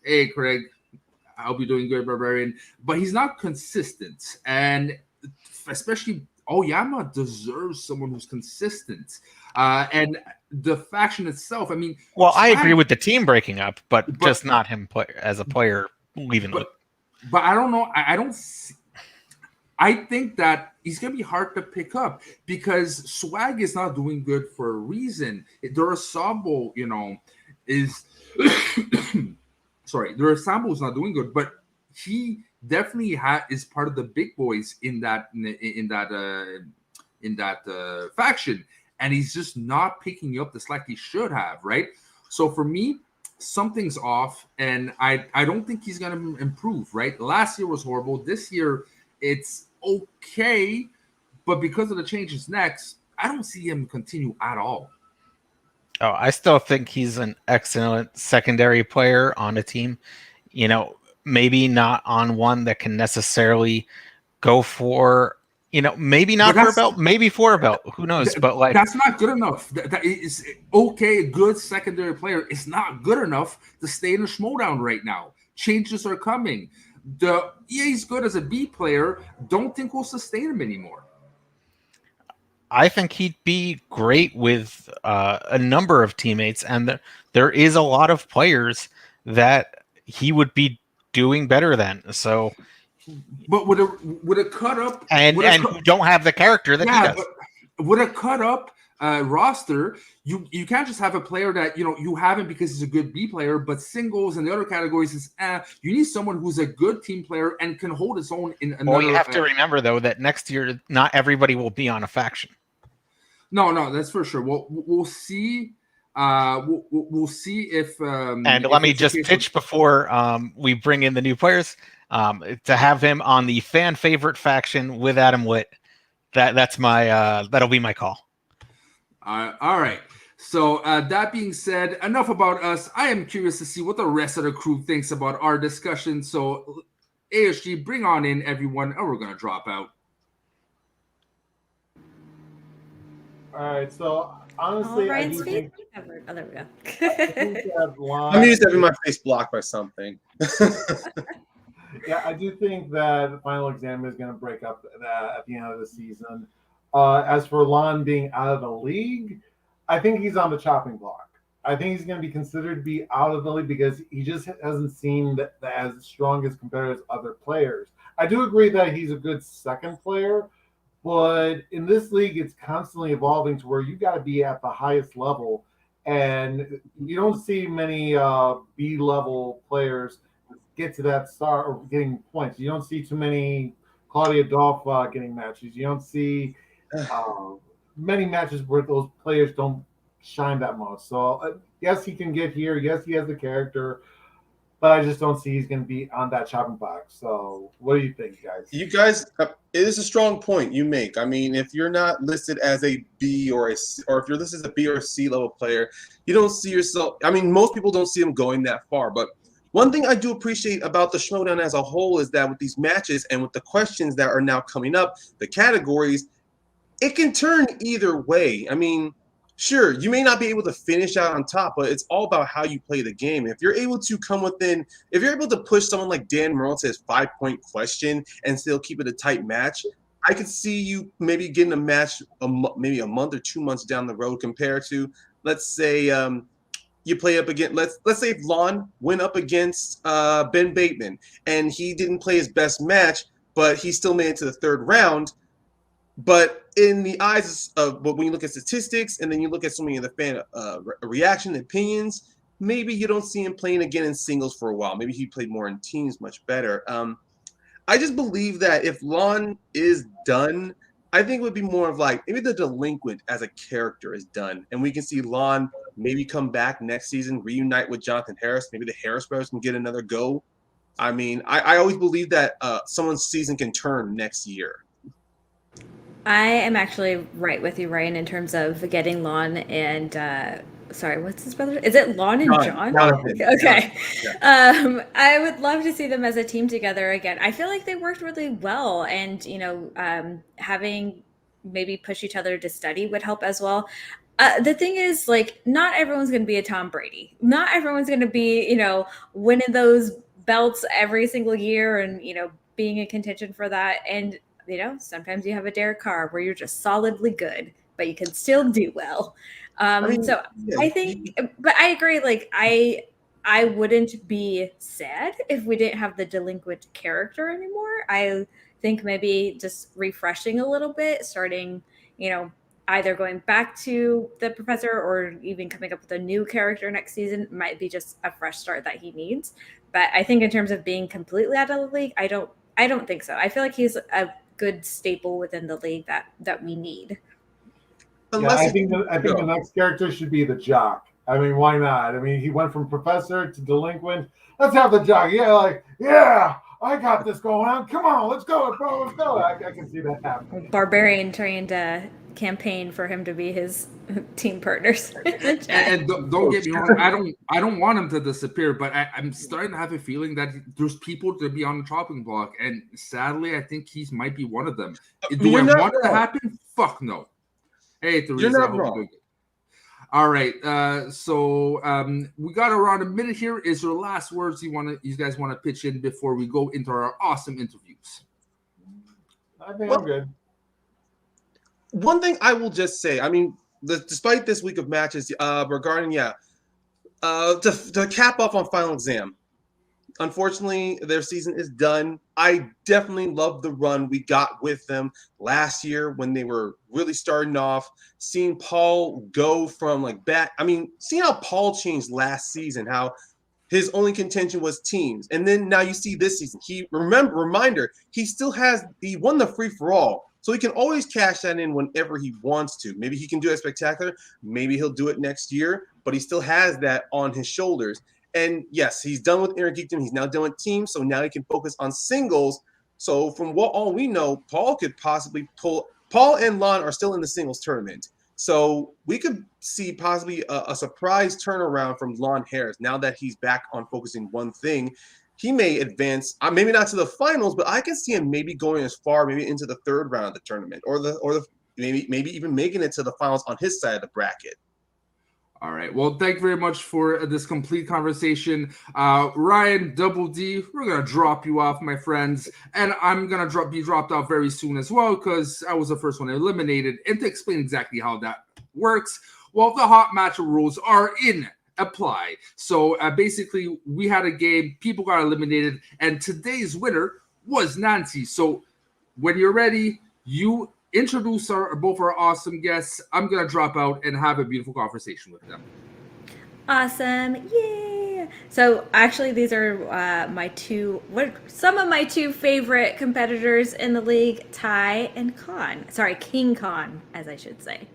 hey, Craig, I hope you're doing good, Barbarian. But he's not consistent, and especially Oyama deserves someone who's consistent. And the faction itself, I mean, well, I agree with the team breaking up, but just not him as a player leaving. But I don't know. I don't. I think that he's going to be hard to pick up because Swag is not doing good for a reason. Durasambo, is sorry. Durasambo is not doing good, but he definitely is part of the big boys in that faction. And he's just not picking up the slack he should have, right? So for me, something's off, and I don't think he's going to improve, right? Last year was horrible. This year, it's okay, but because of the changes next, I don't see him continue at all. Oh, I still think he's an excellent secondary player on a team. Maybe not on one that can necessarily go for... maybe not for a belt, maybe for a belt. Who knows? But that's not good enough. That is okay. A good secondary player is not good enough to stay in the Schmoedown right now. Changes are coming. He's good as a B player. Don't think we'll sustain him anymore. I think he'd be great with a number of teammates, and there is a lot of players that he would be doing better than. So. But with a cut up and who don't have the character that he does. But with a cut up roster, you can't just have a player that you have him because he's a good B player, but singles and the other categories is you need someone who's a good team player and can hold his own in another. Well, you have to remember though that next year not everybody will be on a faction. No, that's for sure. We'll see. We'll see if. And let me just pitch before we bring in the new players. To have him on the fan favorite faction with Adam Witt, that's my that'll be my call. All right. So that being said, enough about us. I am curious to see what the rest of the crew thinks about our discussion. So ASG, bring on in everyone, and we're going to drop out. All right, so honestly, I do think. Oh, there we go. I think that Lon, I'm used to having my face blocked by something. Yeah, I do think that the final exam is going to break up at the end of the season. As for Lon being out of the league, I think he's on the chopping block. I think he's going to be considered to be out of the league because he just hasn't seemed as strong as compared to other players. I do agree that he's a good second player, but in this league, it's constantly evolving to where you got to be at the highest level, and you don't see many B-level players get to that star or getting points. You don't see too many Claudia Dolph getting matches. You don't see many matches where those players don't shine that much. So yes, he can get here. Yes, he has the character, but I just don't see he's going to be on that chopping block. So what do you think, guys? You guys, it is a strong point you make. I mean, if you're not listed as a B or a C, or if you're listed as a B or a C level player, you don't see yourself. I mean, most people don't see him going that far, but one thing I do appreciate about the Schmoedown as a whole is that with these matches and with the questions that are now coming up, the categories, it can turn either way. I mean, sure, you may not be able to finish out on top, but it's all about how you play the game. If you're able to if you're able to push someone like Dan Merle to his 5-point question and still keep it a tight match, I could see you maybe getting a match maybe a month or 2 months down the road compared to, let's say, you play up against, let's say if Lon went up against Ben Bateman and he didn't play his best match, but he still made it to the third round. But in the eyes of, but when you look at statistics and then you look at so many of the fan reaction opinions, maybe you don't see him playing again in singles for a while. Maybe he played more in teams much better. I just believe that if Lon is done, I think it would be more of like maybe the Delinquent as a character is done, and we can see Lon maybe come back next season, reunite with Jonathan Harris. Maybe the Harris brothers can get another go. I mean, I always believe that someone's season can turn next year. I am actually right with you, Ryan, in terms of getting Lon and sorry, what's his brother? Is it Lon and John? Okay. Yeah. I would love to see them as a team together again. I feel like they worked really well, and having maybe push each other to study would help as well. The thing is, like, not everyone's going to be a Tom Brady. Not everyone's going to be, winning those belts every single year and, being in contention for that. And, sometimes you have a Derek Carr where you're just solidly good, but you can still do well. I think, but I agree. Like, I wouldn't be sad if we didn't have the Delinquent character anymore. I think maybe just refreshing a little bit, starting, either going back to the professor or even coming up with a new character next season might be just a fresh start that he needs. But I think in terms of being completely out of the league, I don't think so. I feel like he's a good staple within the league that we need. Yeah, I think the next character should be the Jock. I mean, why not? I mean, he went from Professor to Delinquent. Let's have the Jock. Yeah, I got this going on. Come on, let's go, bro. Let's go. I can see that happening. Barbarian trying to campaign for him to be his team partners. and don't get me wrong, I don't want him to disappear, but I'm starting to have a feeling that there's people to be on the chopping block, and sadly, I think he might be one of them. Do I want it to happen? Fuck no. Hey, Teresa, you're not wrong. All right, so we got around a minute here. Is there last words you guys want to pitch in before we go into our awesome interviews? I think I'm good. One thing I will just say, I mean, despite this week of matches, regarding to cap off on Final Exam, unfortunately, their season is done. I definitely love the run we got with them last year when they were really starting off. Seeing Paul go from seeing how Paul changed last season, how his only contention was teams, and then now you see this season. He won the free for all. So he can always cash that in whenever he wants to. Maybe he can do it spectacular. Maybe he'll do it next year, but he still has that on his shoulders. And yes, he's done with Inner Geekdom. He's now done with teams, so now he can focus on singles. So from what all we know, Paul could possibly Paul and Lon are still in the singles tournament. So we could see possibly a surprise turnaround from Lon Harris now that he's back on focusing one thing. he may advance, maybe not to the finals, but I can see him maybe going as far, maybe into the third round of the tournament, or maybe even making it to the finals on his side of the bracket. All right. Well, thank you very much for this complete conversation. Ryan, Double D, we're going to drop you off, my friends. And I'm going to be dropped off very soon as well, because I was the first one eliminated. And to explain exactly how that works, well, the hot match rules are in apply. So basically, we had a game, people got eliminated, and today's winner was Nancy. So when you're ready, you introduce both our awesome guests. I'm going to drop out and have a beautiful conversation with them. Awesome. Yay. So actually, these are some of my two favorite competitors in the league, Ty and Khan. Sorry, King Khan, as I should say.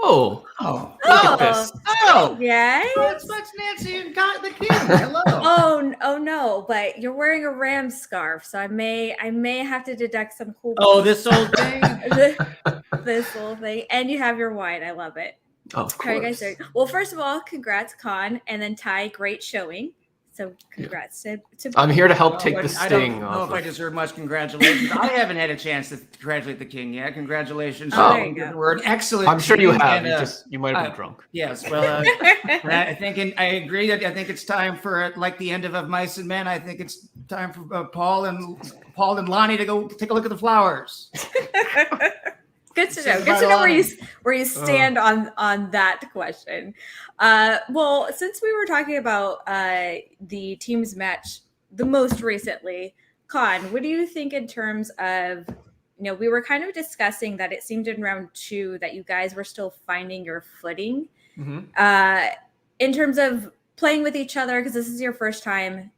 Look at this. Yeah. It's Nancy and the King. Hello. Oh no! But you're wearing a ram scarf, so I may have to deduct some cool. Oh, this old thing. This whole thing, and you have your wine. I love it. Oh, of course. How are you guys doing? Well, first of all, congrats, Khan, and then Ty. Great showing. So congrats to I'm here to help take the I don't sting know off. if I deserve much congratulations. I haven't had a chance to congratulate the King yet. Congratulations. There you go. We're an excellent I'm sure you team, have. and, You might have been drunk. Yes, well, I think, and I agree that I think it's time for like the end of Mice and Men. I think it's time for Paul and Lonnie to go take a look at the flowers. Good to know. Good to know where you stand on that question. Well, since we were talking about the teams match the most recently, Khan, what do you think in terms of, we were kind of discussing that it seemed in round 2 that you guys were still finding your footing in terms of playing with each other, because this is your first time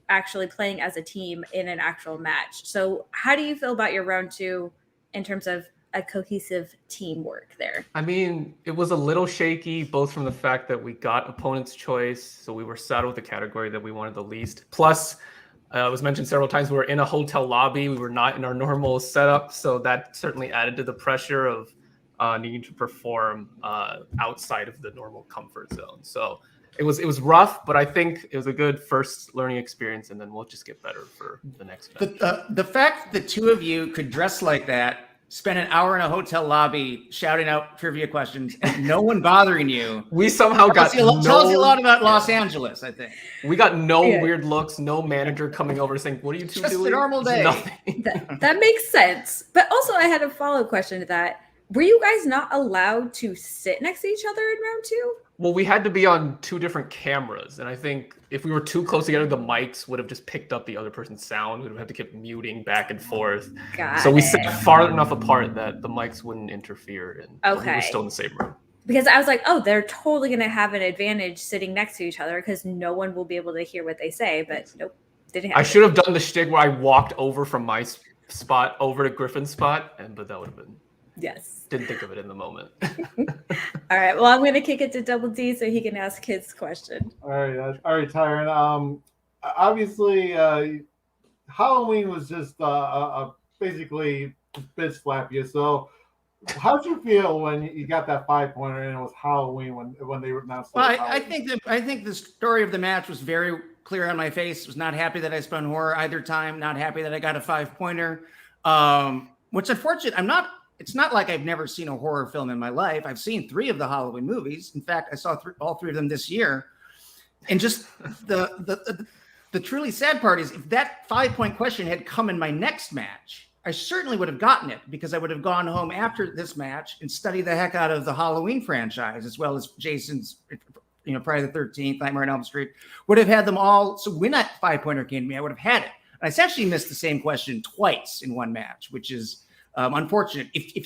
actually playing as a team in an actual match. So how do you feel about your round 2 in terms of a cohesive teamwork there? I mean, it was a little shaky, both from the fact that we got opponent's choice, so we were saddled with the category that we wanted the least. Plus, it was mentioned several times, we were in a hotel lobby. We were not in our normal setup, so that certainly added to the pressure of needing to perform outside of the normal comfort zone. So it was rough, but I think it was a good first learning experience, and then we'll just get better for the next match. The fact that the two of you could dress like that, spend an hour in a hotel lobby shouting out trivia questions, and no one bothering you. We somehow got tells you a lot about Los Angeles, I think. We got no weird looks, no manager coming over saying, "What are you two doing?" Just a normal day. Nothing. That makes sense. But also, I had a follow-up question to that. Were you guys not allowed to sit next to each other in round 2? Well, we had to be on 2 different cameras, and I think if we were too close together, the mics would have just picked up the other person's sound. We would have to keep muting back and forth. So we sat far enough apart that the mics wouldn't interfere, and we were still in the same room. Because I was like, oh, they're totally going to have an advantage sitting next to each other because no one will be able to hear what they say. But nope, didn't happen. I should have done the shtick where I walked over from my spot over to Griffin's spot, but that would have been. Yes. Didn't think of it in the moment. All right. Well, I'm going to kick it to Double D so he can ask his question. All right, Tyron. Obviously, Halloween was just basically bitch slap you. So, how'd you feel when you got that 5-pointer and it was Halloween when they announced? Well, I think the story of the match was very clear on my face. Was not happy that I spun horror either time. Not happy that I got a 5-pointer. Which unfortunate. It's not like I've never seen a horror film in my life. I've seen 3 of the Halloween movies. In fact, I saw all 3 of them this year. And just the truly sad part is if that 5-point question had come in my next match, I certainly would have gotten it because I would have gone home after this match and studied the heck out of the Halloween franchise, as well as Jason's, Friday the 13th, Nightmare on Elm Street, would have had them all. So when that 5-pointer came to me, I would have had it. And I actually missed the same question twice in one match, which is unfortunate. If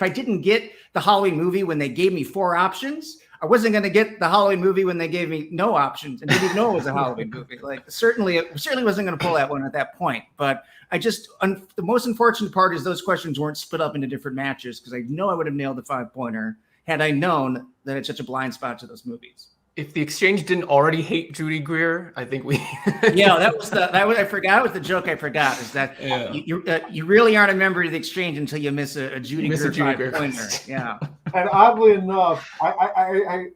I didn't get the Halloween movie when they gave me 4 options, I wasn't going to get the Halloween movie when they gave me no options and didn't even know it was a Halloween movie. Like certainly wasn't going to pull that one at that point. But the most unfortunate part is those questions weren't split up into different matches because I know I would have nailed the 5-pointer had I known that it's such a blind spot to those movies. If the exchange didn't already hate Judy Greer, I think we. Yeah, I forgot. That was the joke I forgot. Is that you really aren't a member of the exchange until you miss a Judy Greer 5-pointer. Yeah. And oddly enough, I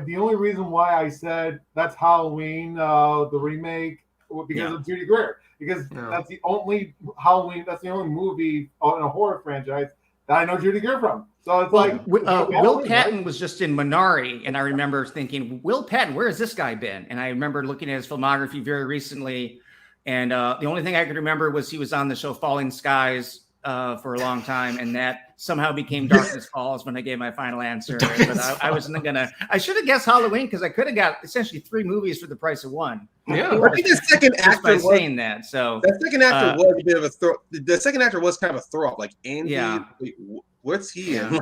the only reason why I said that's Halloween, the remake, because of Judy Greer. Because that's the only Halloween, that's the only movie in a horror franchise that I know Judy Greer from. So it's Will Patton was just in Minari, and I remember thinking, Will Patton, where has this guy been? And I remember looking at his filmography very recently, and the only thing I could remember was he was on the show Falling Skies for a long time, and that somehow became Darkness Falls when I gave my final answer. But I wasn't gonna. I should have guessed Halloween because I could have got essentially 3 movies for the price of 1. Yeah, I think the second actor by saying that. So that second actor was a bit of a throw. The second actor was kind of a throw up. Like Andy, wait, what's he in?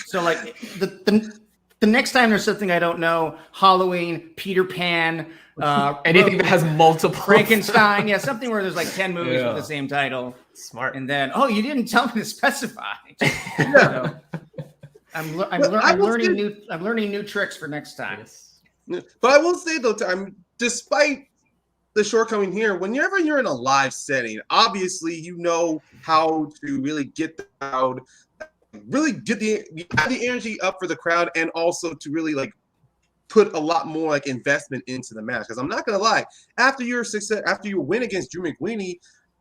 So like the next time there's something I don't know, Halloween, Peter Pan, anything that has multiple Frankenstein, something where there's like 10 movies with the same title. Smart. And then you didn't tell me to specify. So, I'm learning new tricks for next time. Yes. But I will say though, despite the shortcoming here, whenever you're in a live setting, obviously you know how to really get the crowd, really get the energy up for the crowd, and also to really like put a lot more like investment into the match. Because I'm not gonna lie, after your win against Drew McWeeny,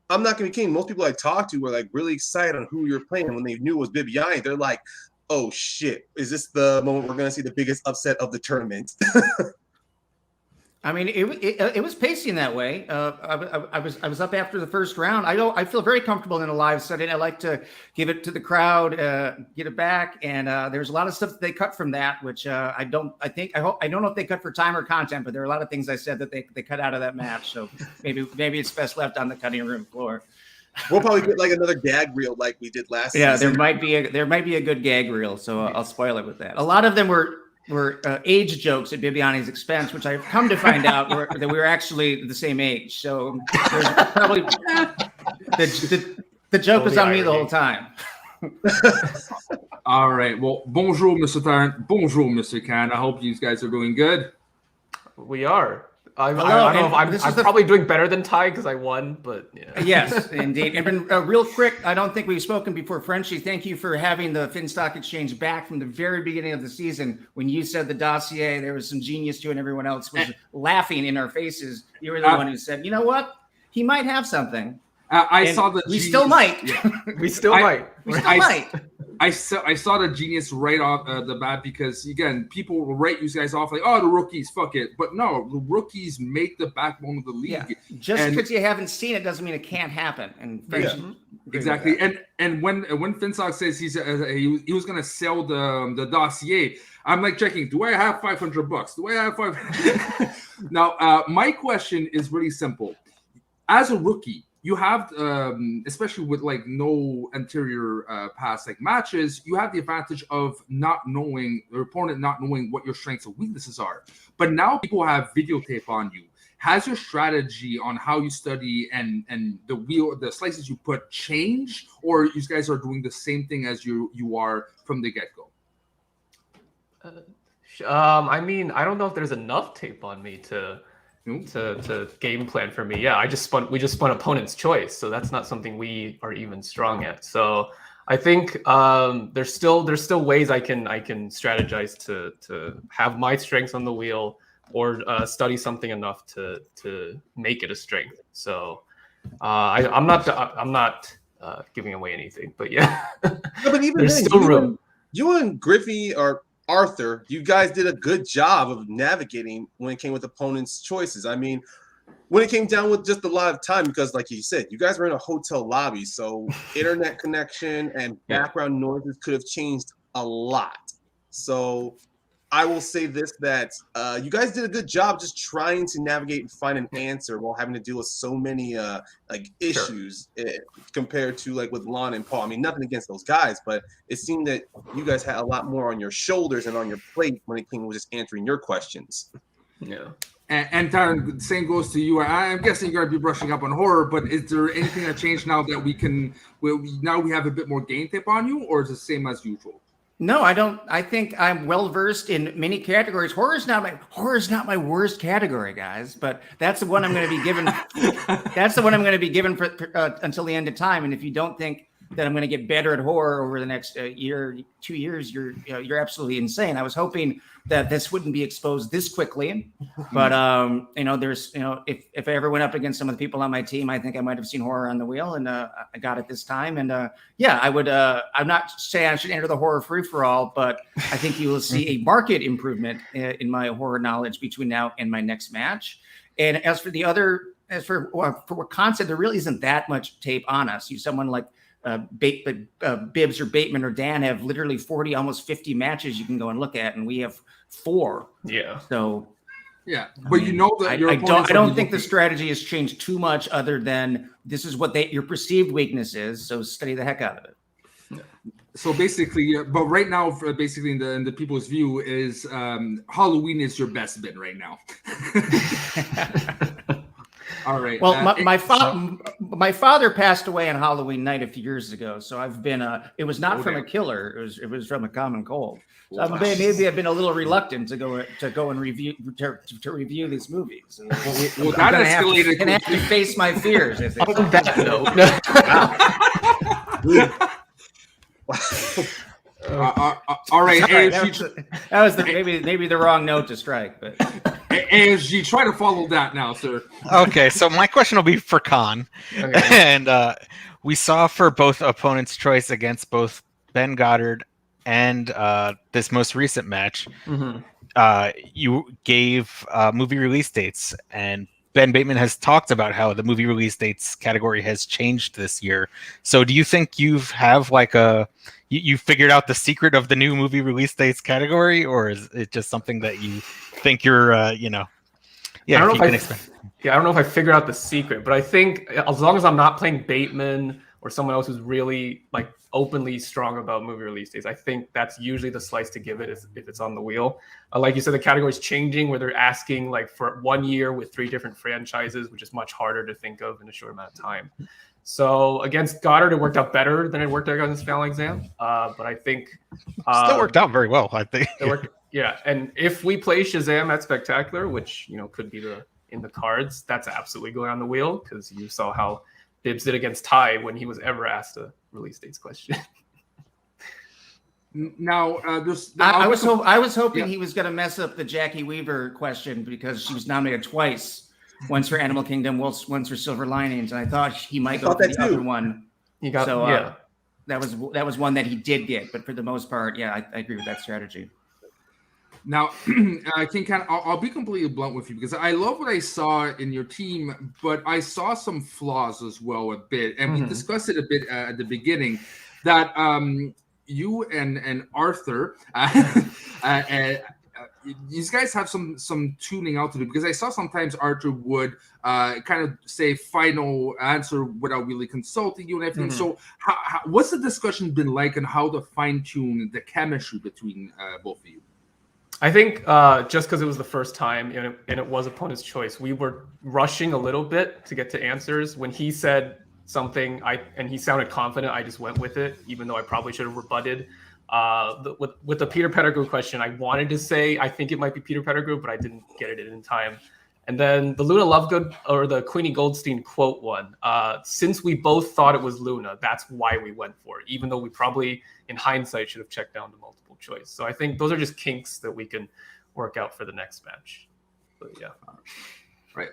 I'm not gonna be kidding. Most people I talked to were like really excited on who you're playing. When they knew it was Bibiani, they're like, "Oh shit, is this the moment we're gonna see the biggest upset of the tournament?" I mean, it was pacing that way. I was up after the first round. I feel very comfortable in a live setting. I like to give it to the crowd, get it back, and there's a lot of stuff that they cut from that, which I don't know if they cut for time or content, but there are a lot of things I said that they cut out of that match. So maybe it's best left on the cutting room floor. We'll probably get like another gag reel like we did last season. There might be a good gag reel, so I'll spoil it with that. A lot of them were age jokes at Bibiani's expense, which I've come to find out that we were actually the same age. So there's probably the joke was on me the whole time. All right. Well, bonjour, Mr. Tarrant. Bonjour, Mr. Khan. I hope you guys are doing good. We are. I don't know if I'm probably doing better than Ty because I won, but yeah. Yes, indeed. And real quick, I don't think we've spoken before. Frenchie, thank you for having the Finstock Exchange back from the very beginning of the season. When you said the dossier, there was some genius to it, and everyone else was laughing in our faces. You were the one who said, you know what? He might have something. I saw the we still might. Yeah. We still might. I saw the genius right off the bat because, again, people will write you guys off like, oh, the rookies, fuck it. But no, the rookies make the backbone of the league. Yeah. Just because you haven't seen it doesn't mean it can't happen. And exactly. And when Finstock says he was going to sell the dossier, I'm like checking, do I have $500? Do I have $500? Now, my question is really simple. As a rookie, you have, especially with like no anterior past like matches, you have the advantage of not knowing the opponent, not knowing what your strengths and weaknesses are. But now people have videotape on you. Has your strategy on how you study and the slices you put change, or you guys are doing the same thing as you are from the get go? I mean, I don't know if there's enough tape on me to game plan for me. Yeah, we just spun opponent's choice, so that's not something we are even strong at. So I think there's still ways I can strategize to have my strengths on the wheel or study something enough to make it a strength. So I'm not giving away anything, but yeah. No, but even there's then, still room. You and Griffey or Arthur, you guys did a good job of navigating when it came with opponents' choices. I mean, when it came down with just a lot of time, because like you said, you guys were in a hotel lobby, so internet connection and background noises could have changed a lot. So I will say this, that you guys did a good job just trying to navigate and find an answer while having to deal with so many issues compared to like with Lon and Paul. I mean, nothing against those guys, but it seemed that you guys had a lot more on your shoulders and on your plate when it came to just answering your questions. Yeah. And Taryn, same goes to you. I'm guessing you're going to be brushing up on horror, but is there anything that changed now that we have a bit more game tape on you, or is it the same as usual? No, I don't. I think I'm well versed in many categories. Horror is not my worst category, guys. But that's the one I'm going to be given. That's the one I'm going to be given for until the end of time. And if you don't think that I'm going to get better at horror over the next year, 2 years, you're absolutely insane. I was hoping that this wouldn't be exposed this quickly, but there's if I ever went up against some of the people on my team, I think I might have seen horror on the wheel, and I got it this time. And I would. I'm not saying I should enter the horror free for all, but I think you will see a market improvement in my horror knowledge between now and my next match. And as for Wisconsin, there really isn't that much tape on us. Someone like Bibbs or Bateman or Dan have literally 40, almost 50 matches you can go and look at, and we have 4. Yeah. So yeah, but I don't think the strategy has changed too much, other than this is what your perceived weakness is. So study the heck out of it. So basically, but right now, basically in the people's view is Halloween is your best bet right now. All right. Well, my father passed away on Halloween night a few years ago, so I've been. It was not from a killer; it was from a common cold. So maybe I've been a little reluctant to go and review review these movies. Well, that escalated. And have to face my fears. On that note. All right. Sorry, that was maybe the wrong note to strike, but. ASG, try to follow that now, sir. Okay, so my question will be for Khan. Okay. And we saw for both opponents' choice against both Ben Goddard and this most recent match, you gave movie release dates, and Ben Bateman has talked about how the movie release dates category has changed this year. So do you think you have you figured out the secret of the new movie release dates category, or is it just something that you think you're, I don't know if I figured out the secret, but I think as long as I'm not playing Bateman or someone else who's really like openly strong about movie release dates, I think that's usually the slice to give it if it's on the wheel. Like you said, the category is changing where they're asking like for 1 year with 3 different franchises, which is much harder to think of in a short amount of time. So against Goddard, it worked out better than it worked out against Final Exam. But I think still worked out very well. I think. Yeah, and if we play Shazam at Spectacular, which could be in the cards, that's absolutely going on the wheel, because you saw how Bibbs did against Ty when he was ever asked a release dates question. Now, I was hoping he was going to mess up the Jackie Weaver question, because she was nominated twice. Once for Animal Kingdom, once for Silver Linings, and I thought he might go for the other one. That was one that he did get, but for the most part, I agree with that strategy. Now, I'll be completely blunt with you, because I love what I saw in your team, but I saw some flaws as well a bit, and we discussed it a bit at the beginning, that you and Arthur. These guys have some tuning out to do, because I saw sometimes Arthur would kind of say final answer without really consulting you and everything. So what's the discussion been like, and how to fine tune the chemistry between both of you? I think just because it was the first time and it was opponent's choice, we were rushing a little bit to get to answers. When he said something and he sounded confident, I just went with it, even though I probably should have rebutted. With the Peter Pettigrew question, I wanted to say I think it might be Peter Pettigrew, but I didn't get it in time. And then the Luna Lovegood or the Queenie Goldstein quote one, since we both thought it was Luna, that's why we went for it, even though we probably in hindsight should have checked down to multiple choice. So I think those are just kinks that we can work out for the next match. But yeah. Right.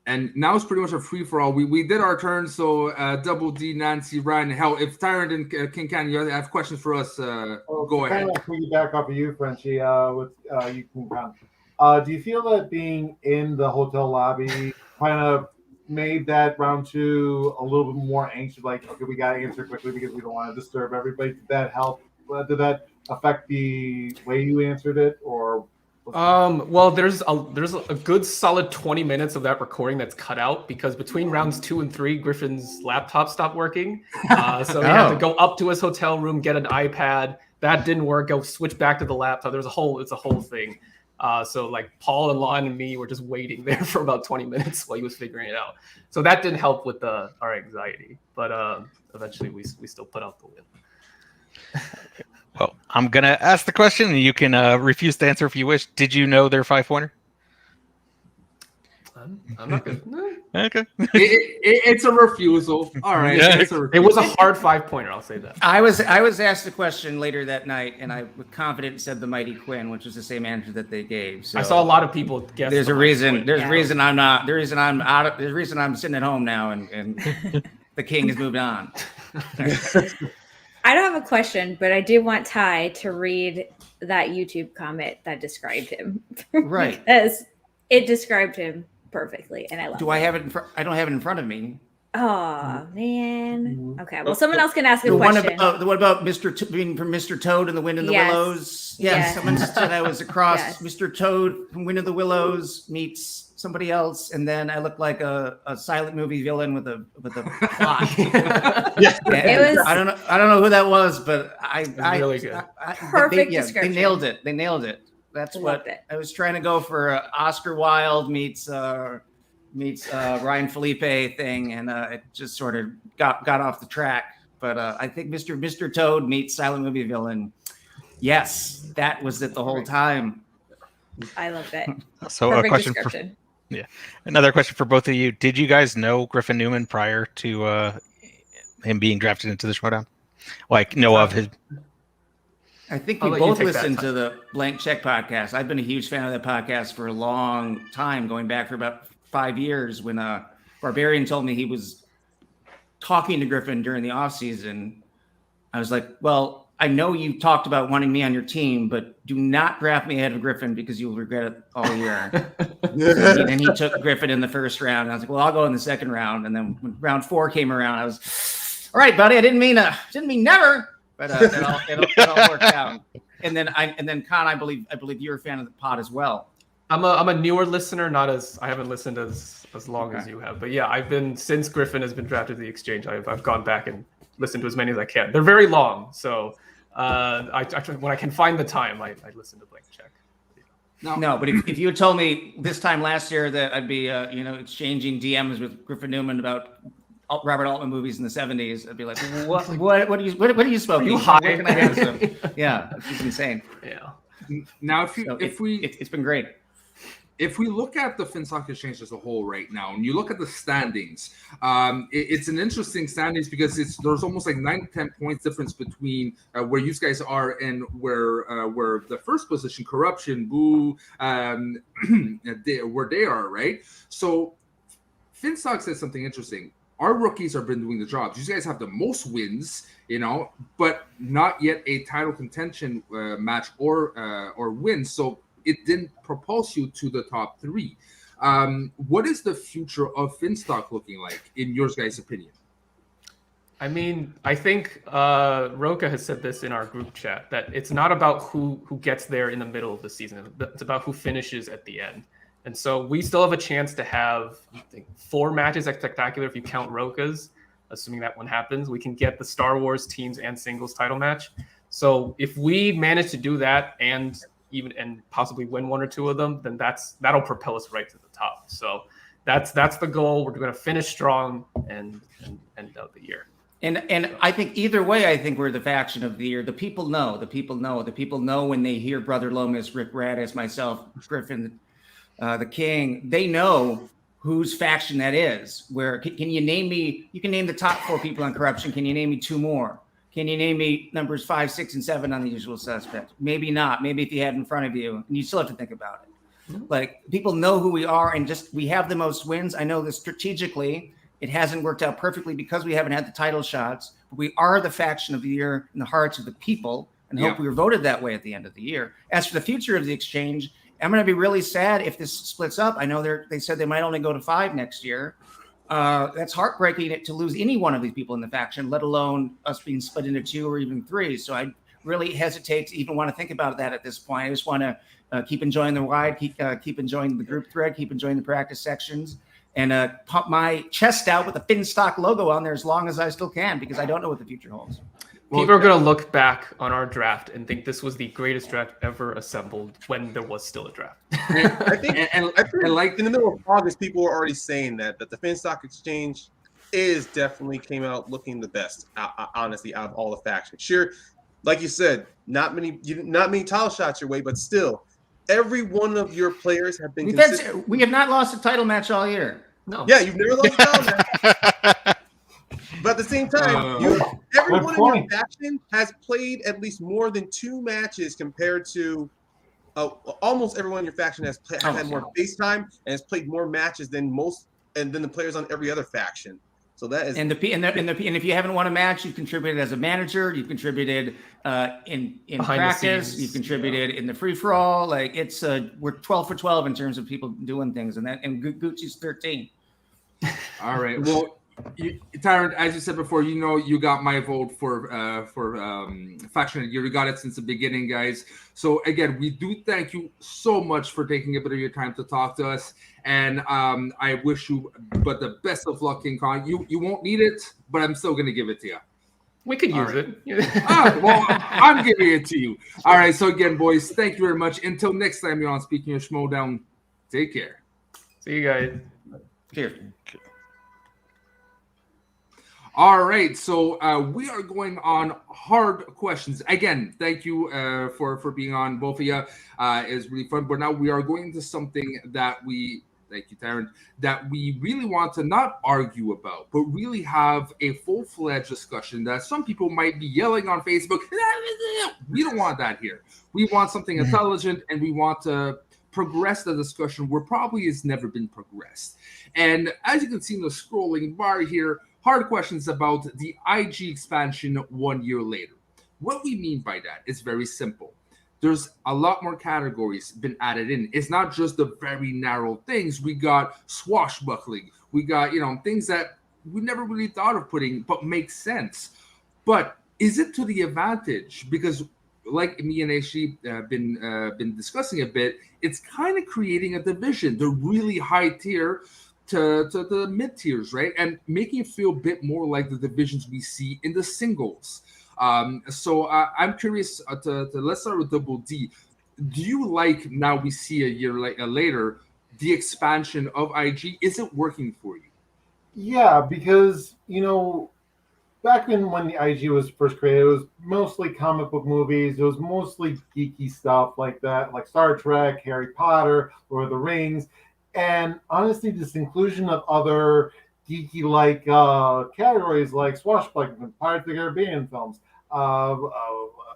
And now it's pretty much a free-for-all. We did our turn, so Double D, Nancy, Ryan, hell, if Tyrant and King Can, you have questions for us, go ahead. Kind of piggyback off of you, Frenchie, with you, King Can. Do you feel that being in the hotel lobby kind of made that round 2 a little bit more anxious? Like, okay, we got to answer quickly because we don't want to disturb everybody. Did that help? Did that affect the way you answered it, or? Well, there's a good solid 20 minutes of that recording that's cut out, because between rounds 2 and 3, Griffin's laptop stopped working. So he had to go up to his hotel room, get an iPad. That didn't work. Go switch back to the laptop. It's a whole thing. So like Paul and Lon and me were just waiting there for about 20 minutes while he was figuring it out. So that didn't help with our anxiety, but eventually we still put out the win. Well, I'm going to ask the question, and you can refuse to answer if you wish. Did you know their 5-pointer? I'm not good. Okay. It's a refusal. All right. Yeah. It's a It refusal. was a hard 5-pointer. I'll say that. I was asked a question later that night, and I with confidence said the Mighty Quinn, which was the same answer that they gave. So I saw a lot of people guess. there's the a Mighty reason. Quinn. There's a reason I'm not. There's a reason I'm sitting at home now, and the king has moved on. I don't have a question, but I do want Ty to read that YouTube comment that described him. Right. Because it described him perfectly, and I love it. Do I have it? I don't have it in front of me. Oh, man. Okay. Well, someone else can ask a The one question. about Mr. Being from Mr. Toad and the Wind in the Yes. Willows. Yes, Yes. someone said I was across Yes. Mr. Toad from Wind of the Willows meets somebody else, and then I look like a silent movie villain with a plot. Yeah. It was- I don't know who that was, but I really good. Perfect They description. nailed it. They nailed it. That's Loved what it. I was trying to go for. Oscar Wilde meets Ryan Felipe thing, and it just sort of got off the track. But I think Mr. Toad meets silent movie villain. Yes, that was it the whole time. I love it. So Perfect a question description. another question for both of you. Did you guys know Griffin Newman prior to him being drafted into the Schmoedown? Like know of his? I think I'll we let you both take that listened time. to the Blank Check podcast. I've been a huge fan of that podcast for a long time, going back for about 5 years when Barbarian told me he was talking to Griffin during the offseason. I was like, well, I know you talked about wanting me on your team, but do not draft me ahead of Griffin because you'll regret it all year. And he took Griffin in the first round. And I was like, well, I'll go in the second round. And then when round 4 came around, I was, all right, buddy, I didn't mean never, but it all worked out. And then Con, I believe you're a fan of the pod as well. I'm a newer listener, I haven't listened as long as you have. But yeah, I've been since Griffin has been drafted to the exchange. I've gone back and listened to as many as I can. They're very long, so I when I can find the time, I listen to Blank Check. No, but if you had told me this time last year that I'd be exchanging DMs with Griffin Newman about Robert Altman movies in the 70s, I'd be like, what are you smoking? You high? Where can I have some? Yeah, it's insane. Yeah. Now, It's been great. if we look at the Finstock Exchange as a whole right now, and you look at the standings, it's an interesting standings because there's almost like 9 to 10 points difference between where you guys are and where the first position, Corruption, Boo, where they are, right? So Finstock says something interesting. Our rookies have been doing the jobs. You guys have the most wins, but not yet a title contention match or win. So it didn't propulse you to the top 3. What is the future of Finstock looking like, in your guys' opinion? I mean, I think Roka has said this in our group chat, that it's not about who gets there in the middle of the season. It's about who finishes at the end. And so we still have a chance to have, I think, 4 matches at Spectacular if you count Roka's, assuming that one happens. We can get the Star Wars teams and singles title match. So if we manage to do that and possibly win 1 or 2 of them, then that'll propel us right to the top. So that's the goal. We're going to finish strong and end out the year. And I think either way, I think we're the faction of the year. The people know when they hear Brother Lomas, Rick Radis, myself, Griffin, the King, they know whose faction that is. Where can you name me? You can name the top 4 people on Corruption. Can you name me 2 more? Can you name me numbers 5, 6, and 7 on The Usual Suspects? Maybe not. Maybe if you had it in front of you, and you still have to think about it. Like, people know who we are, and we have the most wins. I know that strategically it hasn't worked out perfectly because we haven't had the title shots, but we are the faction of the year in the hearts of the people, and hope we were voted that way at the end of the year. As for the future of the exchange, I'm going to be really sad if this splits up. I know they said they might only go to 5 next year. That's heartbreaking to lose any one of these people in the faction, let alone us being split into 2 or even 3. So I really hesitate to even want to think about that at this point. I just want to keep enjoying the ride, keep enjoying the group thread, keep enjoying the practice sections, and pump my chest out with the Finstock logo on there as long as I still can, because I don't know what the future holds. People are going to look back on our draft and think this was the greatest draft ever assembled when there was still a draft. I think like in the middle of August, people were already saying that the Finstock Exchange definitely came out looking the best, honestly, out of all the factions. Sure, like you said, not many title shots your way, but still, every one of your players have been consistent. We have not lost a title match all year. No. Yeah, you've never lost a battle match. But at the same time, everyone in your faction has played at least more than 2 matches compared to almost everyone in your faction has had more face time and has played more matches than the players on every other faction. So that is and if you haven't won a match, you've contributed as a manager, you've contributed in practice, you've contributed in the free for all. Like we're 12 for 12 in terms of people doing things, and Gucci's 13. All right. Well, Tyrant, as you said before, you got my vote for faction. You got it since the beginning, guys. So again, we do thank you so much for taking a bit of your time to talk to us, and I wish you but the best of luck, King Kong. You won't need it, but I'm still gonna give it to you. We could use it. Well, I'm giving it to you. All right. So again, boys, thank you very much. Until next time, you're on Speaking of Schmoedown. Take care. See you guys. Cheers. All right, so we are going on hard questions. Again, thank you for being on, both of you. It's really fun. But now we are going to something that thank you, Taryn, that we really want to not argue about, but really have a full-fledged discussion that some people might be yelling on Facebook. We don't want that here. We want something intelligent, and we want to progress the discussion where probably it's never been progressed. And as you can see in the scrolling bar here, hard questions about the IG expansion 1 year later. What we mean by that is very simple. There's a lot more categories been added in. It's not just the very narrow things. We got swashbuckling. We got, things that we never really thought of putting, but make sense. But is it to the advantage? Because like me and Aishi been discussing a bit, it's kind of creating a division, the really high tier to the mid tiers, right? And making it feel a bit more like the divisions we see in the singles. So I'm curious let's start with Double D. Do you like, now we see a year later, the expansion of IG? Is it working for you? Yeah, because, back when the IG was first created, it was mostly comic book movies. It was mostly geeky stuff like that, like Star Trek, Harry Potter, Lord of the Rings. And honestly, this inclusion of other geeky-like categories like swashbuckling, Pirates of the Caribbean films,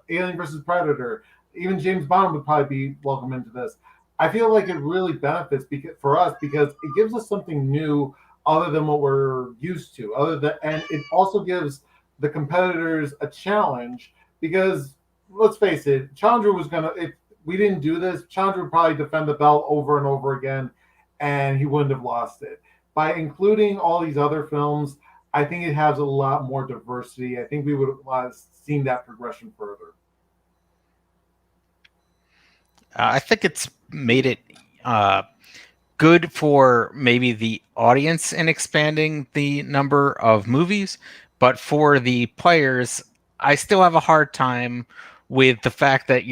Alien vs. Predator, even James Bond would probably be welcome into this. I feel like it really benefits for us because it gives us something new other than what we're used to. And it also gives the competitors a challenge because, let's face it, Chandra was if we didn't do this, Chandra would probably defend the belt over and over again, and he wouldn't have lost it. By including all these other films, I think it has a lot more diversity. I think we would have seen that progression further. I think it's made it good for maybe the audience in expanding the number of movies, but for the players, I still have a hard time with the fact that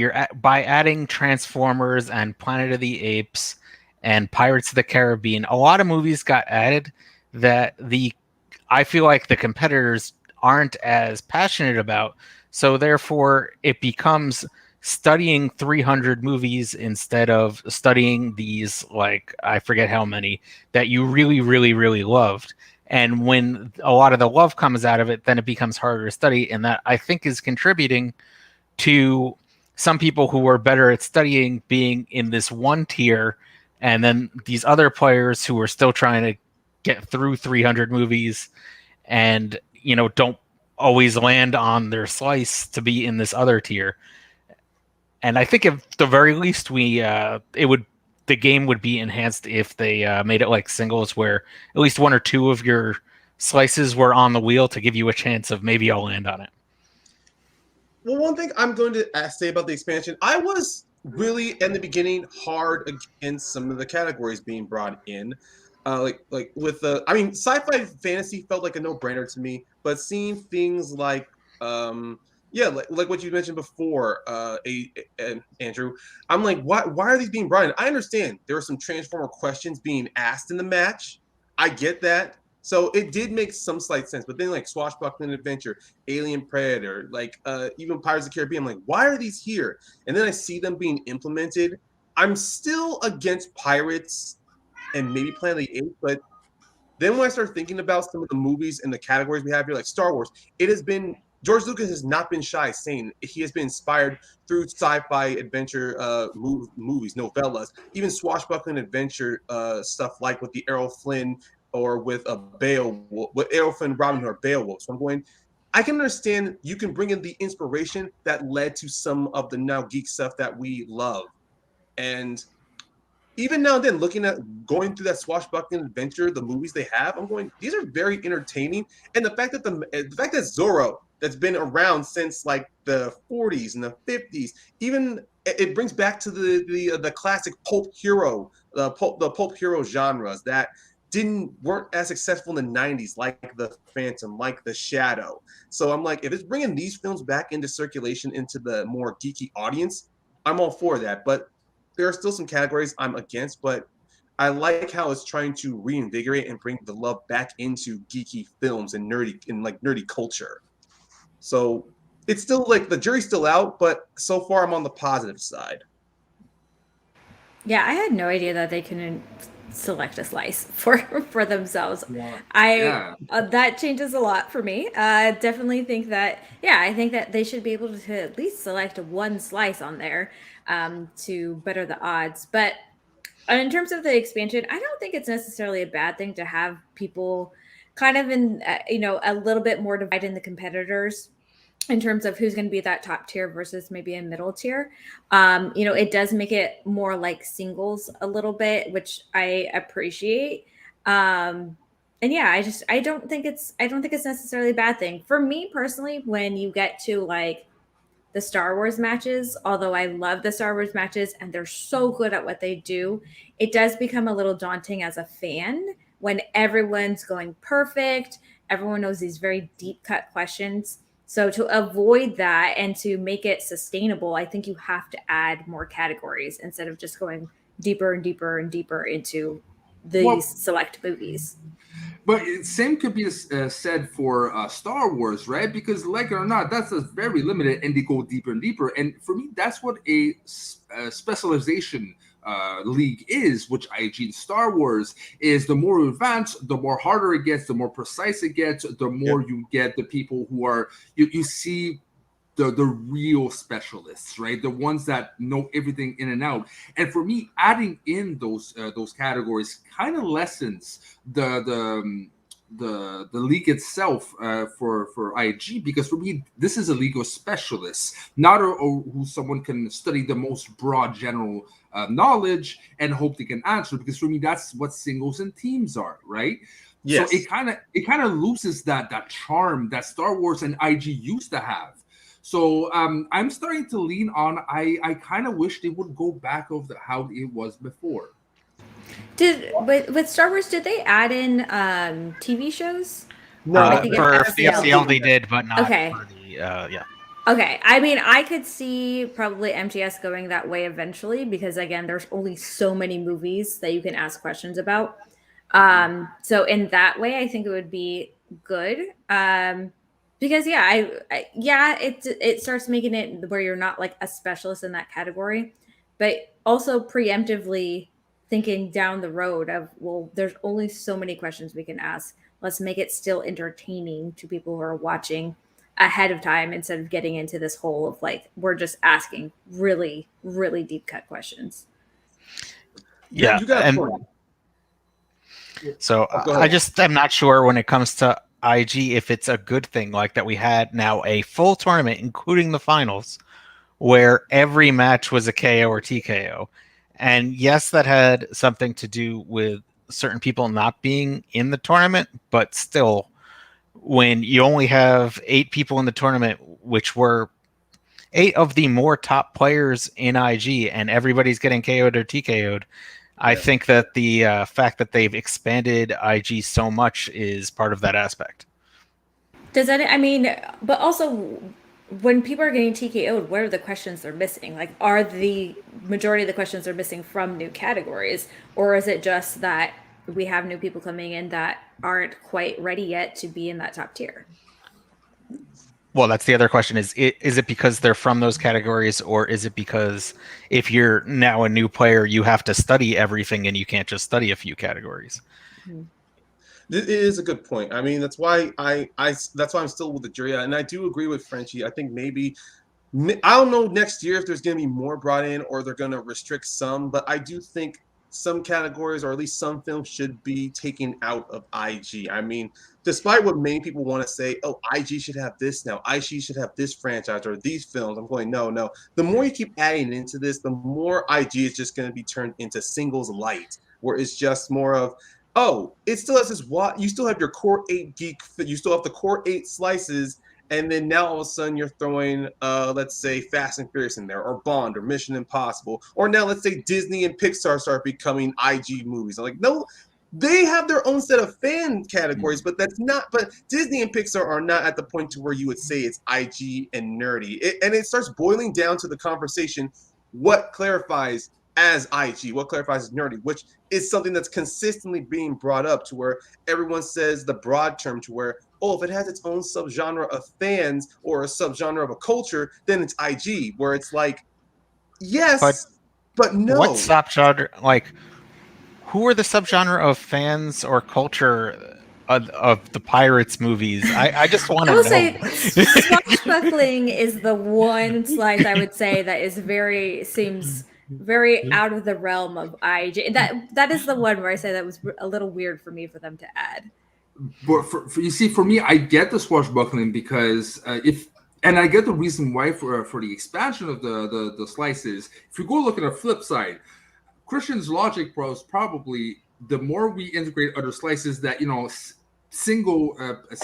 by adding Transformers and Planet of the Apes and Pirates of the Caribbean, a lot of movies got added that I feel like the competitors aren't as passionate about. So therefore, it becomes studying 300 movies instead of studying these, like, I forget how many, that you really, really, really loved. And when a lot of the love comes out of it, then it becomes harder to study. And that, I think, is contributing to some people who are better at studying being in this one tier, and then these other players who are still trying to get through 300 movies and, don't always land on their slice to be in this other tier. And I think at the very least, the game would be enhanced if they made it like singles, where at least one or two of your slices were on the wheel to give you a chance of maybe I'll land on it. Well, one thing I'm going to say about the expansion, I was really in the beginning hard against some of the categories being brought in. Like with sci-fi fantasy felt like a no-brainer to me, but seeing things like like what you mentioned before, Andrew, I'm like, why are these being brought in? I understand there were some Transformer questions being asked in the match. I get that. So it did make some slight sense. But then like Swashbuckling Adventure, Alien Predator, like even Pirates of the Caribbean, I'm like, why are these here? And then I see them being implemented. I'm still against Pirates and maybe Planet of the Apes, but Then when I start thinking about some of the movies and the categories we have here, like Star Wars, it has been George Lucas has not been shy saying he has been inspired through sci-fi adventure movies, novellas, even swashbuckling adventure stuff like with the Errol Flynn or with with Errol Flynn Robin Hood or Beowulf. So I'm going, I can understand you can bring in the inspiration that led to some of the now geek stuff that we love. And even now and then, looking at going through that swashbuckling adventure, the movies they have, I'm going, these are very entertaining. And the fact that Zorro, that's been around since like the 40s and the 50s, even it brings back to the classic pulp hero, the pulp hero genres that weren't as successful in the 90s, like the Phantom, like the Shadow. So I'm like, if it's bringing these films back into circulation into the more geeky audience, I'm all for that. But there are still some categories I'm against, but I like how it's trying to reinvigorate and bring the love back into geeky films and nerdy culture. So it's still like the jury's still out, but so far I'm on the positive side. Yeah, I had no idea that they couldn't select a slice for themselves. Yeah. That changes a lot for me. I definitely think that, I think that they should be able to at least select one slice on there to better the odds. But in terms of the expansion, I don't think it's necessarily a bad thing to have people kind of in, a little bit more divided in the competitors in terms of who's going to be that top tier versus maybe a middle tier. It does make it more like singles a little bit, which I appreciate. And yeah, I don't think it's necessarily a bad thing. For me personally, when you get to like the Star Wars matches, although I love the Star Wars matches and they're so good at what they do, it does become a little daunting as a fan when everyone's going perfect. Everyone knows these very deep cut questions. So to avoid that and to make it sustainable, I think you have to add more categories instead of just going deeper and deeper and deeper into these select movies. But same could be said for Star Wars, right? Because like it or not, that's a very limited, and they go deeper and deeper. And for me, that's what a specialization league is, which IG in Star Wars is. The more advanced, the more harder it gets, the more precise it gets, the more you get the people who are you see the real specialists, right? The ones that know everything in and out. And for me, adding in those categories kind of lessens the league itself for IG, because for me, this is a league of specialists, not who someone can study the most broad general knowledge and hope they can answer. Because for me, that's what singles and teams are, right? Yes. So it kind of loses that charm that Star Wars and IG used to have. So I'm starting to lean on. I kind of wish they would go back of how it was before. With Star Wars, did they add in TV shows? No, I think for FCL they did, but not for the Okay, I mean, I could see probably MTS going that way eventually, because again, there's only so many movies that you can ask questions about. So in that way, I think it would be good. Because it starts making it where you're not like a specialist in that category, but also preemptively thinking down the road of, well, there's only so many questions we can ask. Let's make it still entertaining to people who are watching ahead of time, instead of getting into this hole of like, we're just asking really, really deep cut questions. Yeah. You got a point. So I'm not sure when it comes to IG if it's a good thing, like that we had now a full tournament, including the finals, where every match was a KO or TKO. And yes, that had something to do with certain people not being in the tournament, but still, when you only have 8 people in the tournament, which were 8 of the more top players in IG, and everybody's getting KO'd or TKO'd, I think that the fact that they've expanded IG so much is part of that aspect. But also when people are getting TKO'd, what are the questions they're missing? Like, are the majority of the questions they're missing from new categories? Or is it just that we have new people coming in that aren't quite ready yet to be in that top tier? Well, that's the other question. Is it because they're from those categories, or is it because if you're now a new player, you have to study everything and you can't just study a few categories? It is a good point. I mean, that's why that's why I'm still with the jury, and I do agree with Frenchie. I think maybe I don't know next year if there's going to be more brought in or they're going to restrict some, but I do think some categories or at least some films should be taken out of IG. I mean, despite what many people want to say, oh, IG should have this now, IG should have this franchise or these films. I'm going, no. The more you keep adding into this, the more IG is just going to be turned into singles light, where it's just more of, oh, it still has this, what you still have your core 8 geek, you still have the core 8 slices, and then now all of a sudden you're throwing, let's say, Fast and Furious in there, or Bond, or Mission Impossible, or now let's say Disney and Pixar start becoming IG movies. I'm like, no, they have their own set of fan categories, but that's not. But Disney and Pixar are not at the point to where you would say it's IG and nerdy, and it starts boiling down to the conversation: what clarifies as IG, what clarifies as nerdy, which is something that's consistently being brought up to where everyone says the broad term to where, oh, if it has its own subgenre of fans or a subgenre of a culture, then it's IG, where it's like, yes, but no. What subgenre, like, who are the subgenre of fans or culture of the Pirates movies? I just want to know. I will say swashbuckling is the one slice I would say that is seems very out of the realm of IG. That is the one where I say that was a little weird for me for them to add. But you see, for me, I get the swashbuckling because and I get the reason why for the expansion of the slices. If you go look at the flip side, Christian's logic was probably the more we integrate other slices that a single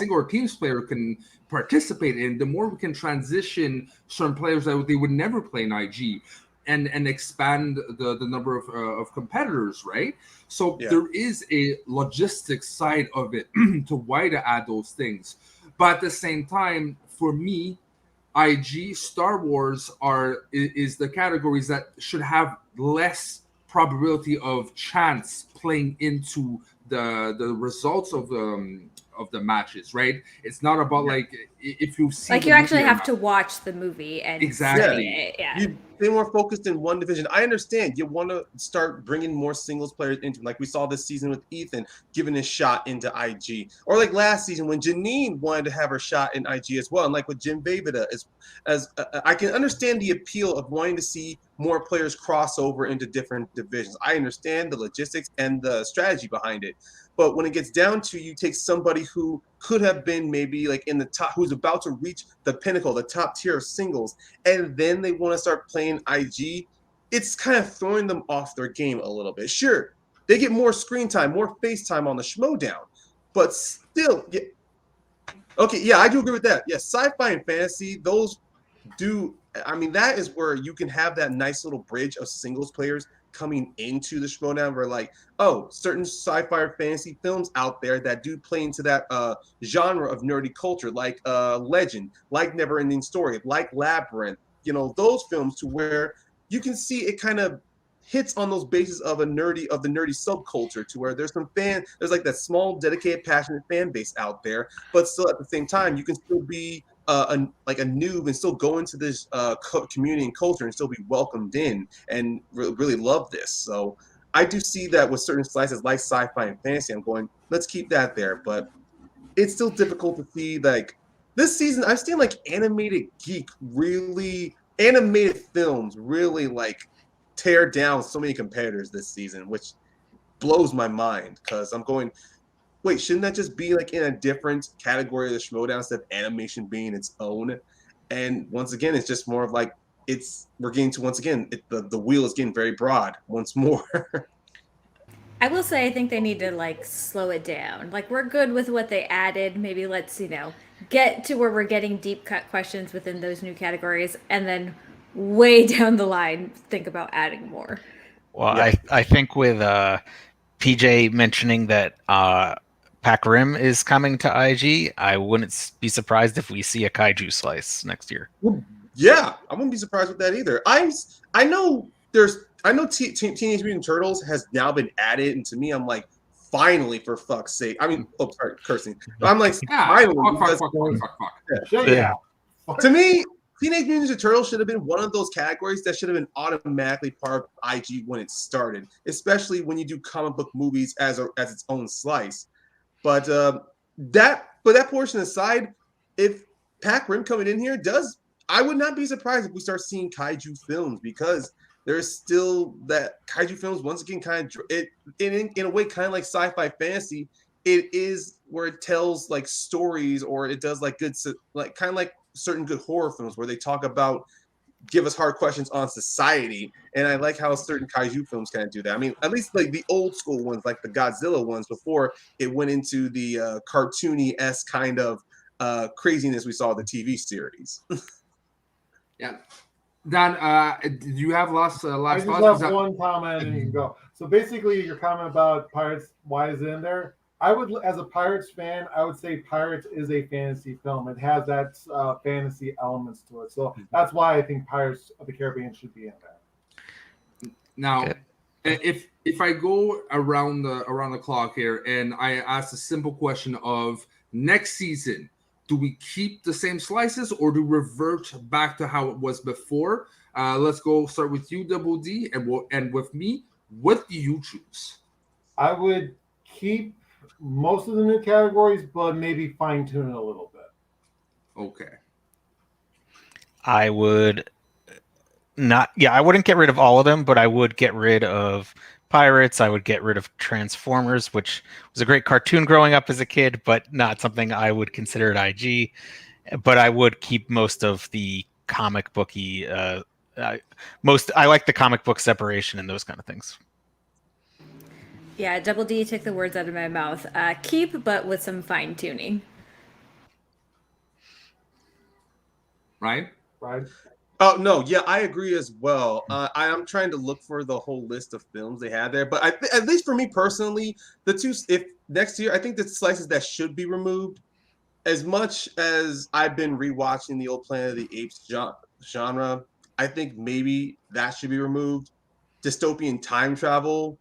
or teams player can participate in, the more we can transition certain players that they would never play in IG. And expand the number of competitors, right? So there is a logistics side of it to why to add those things. But at the same time, for me, IG, Star Wars is the categories that should have less probability of chance playing into the results of the matches, right? It's not about like if you see like you actually have to watch the movie and exactly. You be more focused in one division. I understand you want to start bringing more singles players into, like we saw this season with Ethan giving his shot into IG, or like last season when Janine wanted to have her shot in IG as well, and like with Jim Babida, as I can understand the appeal of wanting to see more players cross over into different divisions. I understand the logistics and the strategy behind it. But when it gets down to you take somebody who could have been maybe like in the top, who's about to reach the pinnacle, the top tier of singles, and then they want to start playing IG, it's kind of throwing them off their game a little bit. Sure, they get more screen time, more face time on the Schmoedown, but still, okay, yeah, I do agree with that. Yeah, sci-fi and fantasy, those do, I mean, that is where you can have that nice little bridge of singles players coming into the Schmoedown where like, oh, certain sci-fi or fantasy films out there that do play into that genre of nerdy culture, like Legend, like Neverending Story, like Labyrinth, those films to where you can see it kind of hits on those bases of the nerdy subculture to where there's like that small, dedicated, passionate fan base out there, but still at the same time, you can still be like a noob and still go into this community and culture and still be welcomed in and really love this. So I do see that with certain slices like sci-fi and fantasy, I'm going, let's keep that there. But it's still difficult to see, like, this season, I've seen like animated films really like tear down so many competitors this season, which blows my mind because I'm going, wait, shouldn't that just be like in a different category of the Schmoedown instead of animation being its own? And once again, it's just more of like we're getting to, once again, the wheel is getting very broad once more. I will say I think they need to like slow it down. Like we're good with what they added. Maybe let's get to where we're getting deep cut questions within those new categories, and then way down the line think about adding more. Well, yeah. I think with PJ mentioning that Pac Rim is coming to IG, I wouldn't be surprised if we see a kaiju slice next year. Yeah, I wouldn't be surprised with that either. I know Teenage Mutant Turtles has now been added, and to me, I'm like, finally, for fuck's sake. I mean, oh, sorry, cursing. But I'm like, finally. Fuck. To me, Teenage Mutant Ninja Turtles should have been one of those categories that should have been automatically part of IG when it started, especially when you do comic book movies as its own slice. But that portion aside, if Pac Rim coming in here I would not be surprised if we start seeing kaiju films, because there's still that kaiju films once again kind of in a way kind of like sci-fi fantasy. It is where it tells like stories, or it does like good like kind of like certain good horror films where they talk about, give us hard questions on society. And I like how certain kaiju films kind of do that. I mean, at least like the old school ones, like the Godzilla ones, before it went into the cartoony-esque kind of craziness we saw in the TV series. Yeah. Dan, do you have last I just thoughts? have one comment and you can go. So basically, your comment about Pirates, why is it in there? I would, as a Pirates fan, I would say Pirates is a fantasy film. It has that fantasy elements to it. So that's why I think Pirates of the Caribbean should be in there. Now, if I go around the clock here and I ask a simple question of next season, do we keep the same slices or do we revert back to how it was before? Let's go start with you, Double D, and we'll end with me. What do you choose? I would keep most of the new categories, but maybe fine tune it a little bit. Okay. I would not. Yeah, I wouldn't get rid of all of them, but I would get rid of Pirates. I would get rid of Transformers, which was a great cartoon growing up as a kid, but not something I would consider at IG. But I would keep most of the comic booky. I like the comic book separation and those kind of things. Yeah, Double D took the words out of my mouth. Keep, but with some fine tuning. Right? Oh no, yeah, I agree as well. I am trying to look for the whole list of films they had there, but at least for me personally, if next year, I think the slices that should be removed. As much as I've been rewatching the old Planet of the Apes genre, I think maybe that should be removed. Dystopian time travel,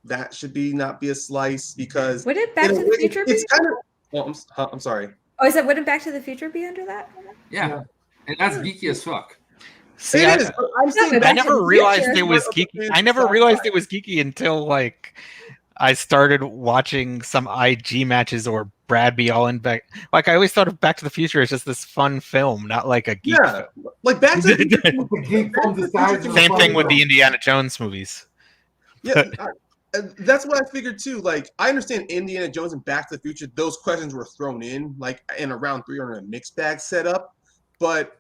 that should not be a slice, because would it Back to the Future it's be? kind of. Well, I'm sorry. Oh, is it? Wouldn't Back to the Future be under that? Yeah. And that's geeky as fuck. See, It is. But I'm saying I never realized it was Future. geeky. I never realized it was geeky until like I started watching some IG matches or Brad be all in back. Like I always thought of Back to the Future as just this fun film, not like a geek film. Like Back to the Future. Same thing with the Indiana Jones movies. Yeah, that's what I figured too. Like, I understand Indiana Jones and Back to the Future; those questions were thrown in, like in a round 3 or in a mixed bag setup. But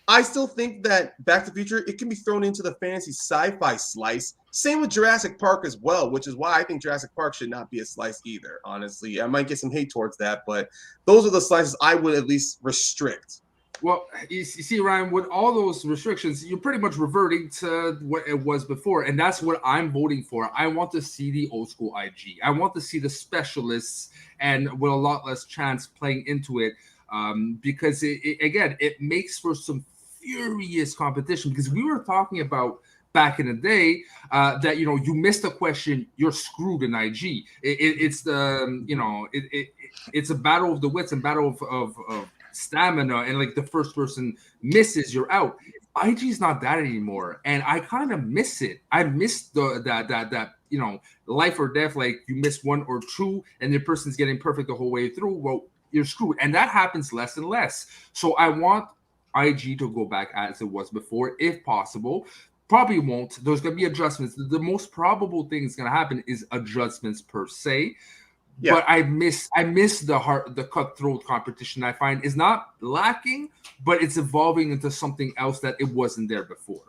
I still think that Back to the Future, it can be thrown into the fantasy sci-fi slice. Same with Jurassic Park as well, which is why I think Jurassic Park should not be a slice either. Honestly, I might get some hate towards that, but those are the slices I would at least restrict. Well, you see, Ryan, with all those restrictions, you're pretty much reverting to what it was before. And that's what I'm voting for. I want to see the old school IG. I want to see the specialists and with a lot less chance playing into it, because, it makes for some furious competition. Because we were talking about back in the day that, you missed a question, you're screwed in IG. It's a battle of the wits and battle of stamina, and like the first person misses, you're out. IG is not that anymore, and I kind of miss it. I miss that life or death. Like you miss one or two, and the person's getting perfect the whole way through. Well, you're screwed, and that happens less and less. So I want IG to go back as it was before, if possible. Probably won't. There's gonna be adjustments. The most probable thing that's gonna happen is adjustments per se. Yeah. But I miss the cutthroat competition. I find is not lacking, but it's evolving into something else that it wasn't there before.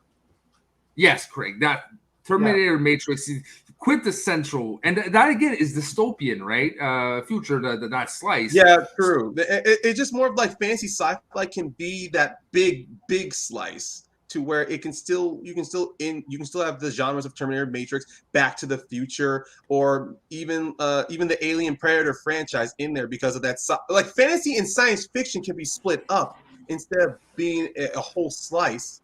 Yes, Craig, that Terminator Matrix is quintessential, and that again is dystopian, right? Future, that slice. Yeah, true. It's just more of like fantasy sci-fi can be that big slice, to where you can still have the genres of Terminator, Matrix, Back to the Future, or even the Alien Predator franchise in there, because of that. Like fantasy and science fiction can be split up instead of being a whole slice.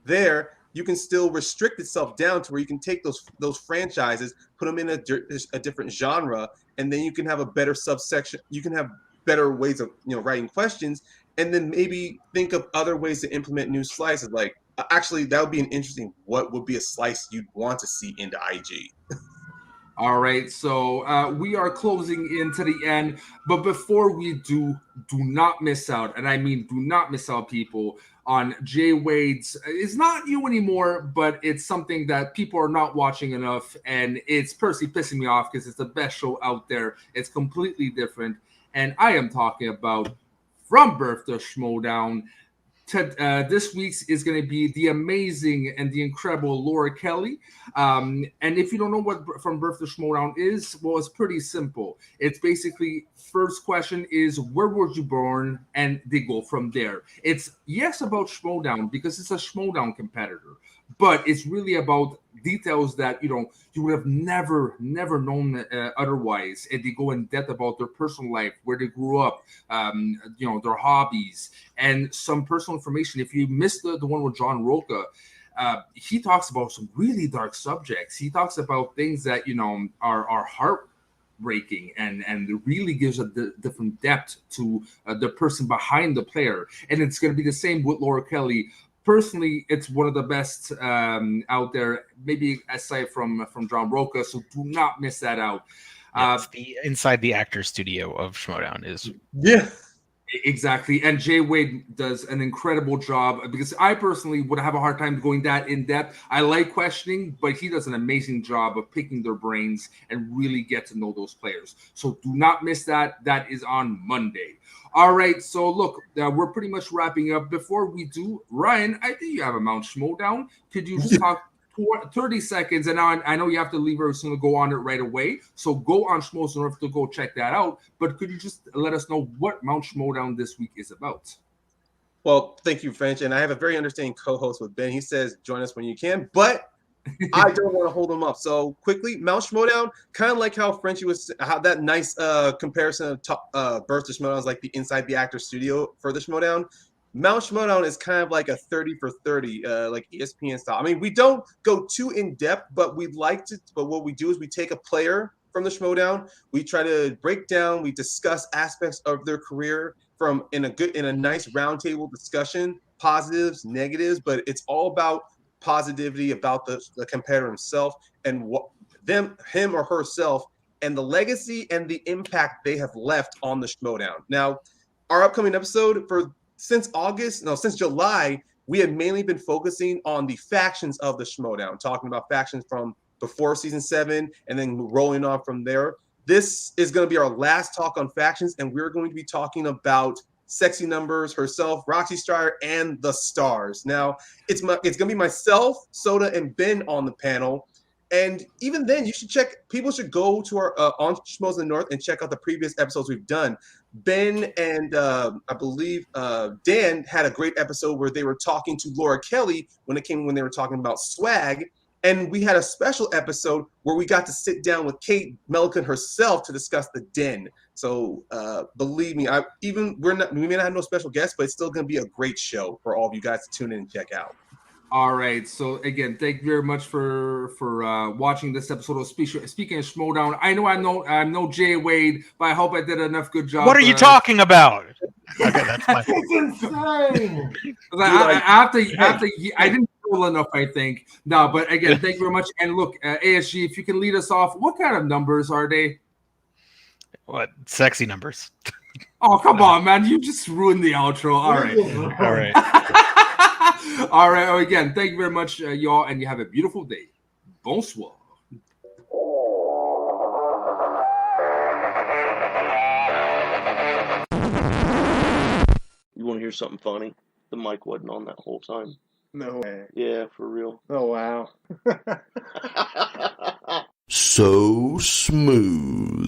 There, you can still restrict itself down to where you can take those franchises, put them in a different genre, and then you can have a better subsection. You can have better ways of writing questions. And then maybe think of other ways to implement new slices. Like, actually, that would be an interesting. What would be a slice you'd want to see into IG? All right, so we are closing in to the end, but before we do not miss out, and I mean do not miss out, people, on Jay Wade's. It's not you anymore, but it's something that people are not watching enough, and it's personally pissing me off because it's the best show out there. It's completely different, and I am talking about From Birth to Schmoedown. This week's is going to be the amazing and the incredible Laura Kelly. And if you don't know what From Birth to Schmoedown is, well, it's pretty simple. It's basically, first question is, where were you born? And they go from there. It's, yes, about Schmoedown because it's a Schmoedown competitor, but it's really about details that, you would have never known otherwise. And they go in depth about their personal life, where they grew up, their hobbies, and some personal information. If you missed the one with John Roca, he talks about some really dark subjects. He talks about things that, are heartbreaking and really gives a different depth to the person behind the player. And it's going to be the same with Laura Kelly. Personally, it's one of the best out there, maybe aside from John Roca, so do not miss that out. Yes, the inside the actor studio of Schmoedown is. Yeah. Exactly. And Jay Wade does an incredible job because I personally would have a hard time going that in depth. I like questioning, but he does an amazing job of picking their brains and really get to know those players. So do not miss that. That is on Monday. All right. So look, we're pretty much wrapping up. Before we do, Ryan, I think you have a Mount Schmoedown. Could you just talk 30 seconds, and now I know you have to leave very soon to go on it right away. So go on Schmoedown to go check that out. But could you just let us know what Mount Schmoedown this week is about? Well, thank you, French. And I have a very understanding co-host with Ben. He says, join us when you can, but I don't want to hold him up. So quickly, Mount Schmoedown, kind of like how Frenchie was, how that nice comparison of Birth to Schmoedown is like the inside the actor studio for the Schmoedown. Mount Schmoedown is kind of like a 30 for 30, like ESPN style. I mean, we don't go too in depth, but we'd like to. But what we do is we take a player from the Schmoedown, we try to break down, we discuss aspects of their career from in a nice roundtable discussion, positives, negatives, but it's all about positivity, about the competitor himself and what him or herself, and the legacy and the impact they have left on the Schmoedown. Now, our upcoming episode since July, we have mainly been focusing on the factions of the Schmoedown, talking about factions from before season 7 and then rolling on from there. This is going to be our last talk on factions, and we're going to be talking about Sexy Numbers, herself, Roxy Striar, and the Stars. Now, it's going to be myself, Soda, and Ben on the panel. And even then, people should go to our on Schmoes in the North and check out the previous episodes we've done. Ben and I believe Dan had a great episode where they were talking to Laura Kelly when they were talking about swag. And we had a special episode where we got to sit down with Kate Melican herself to discuss the Den. So believe me, we may not have no special guests, but it's still going to be a great show for all of you guys to tune in and check out. All right. So again, thank you very much for watching this episode of Speaking of Schmoedown. I'm no Jay Wade, but I hope I did enough good job. What are you talking about? Okay, that's fine. It's insane. I didn't well enough, I think. No, but again, thank you very much. And look, ASG, if you can lead us off, what kind of numbers are they? What sexy numbers? Oh, come on, man! You just ruined the outro. All right, all right, all right. Oh, again, thank you very much, y'all, and you have a beautiful day. Bonsoir. You want to hear something funny? The mic wasn't on that whole time. No way. Yeah, for real. Oh, wow. So smooth.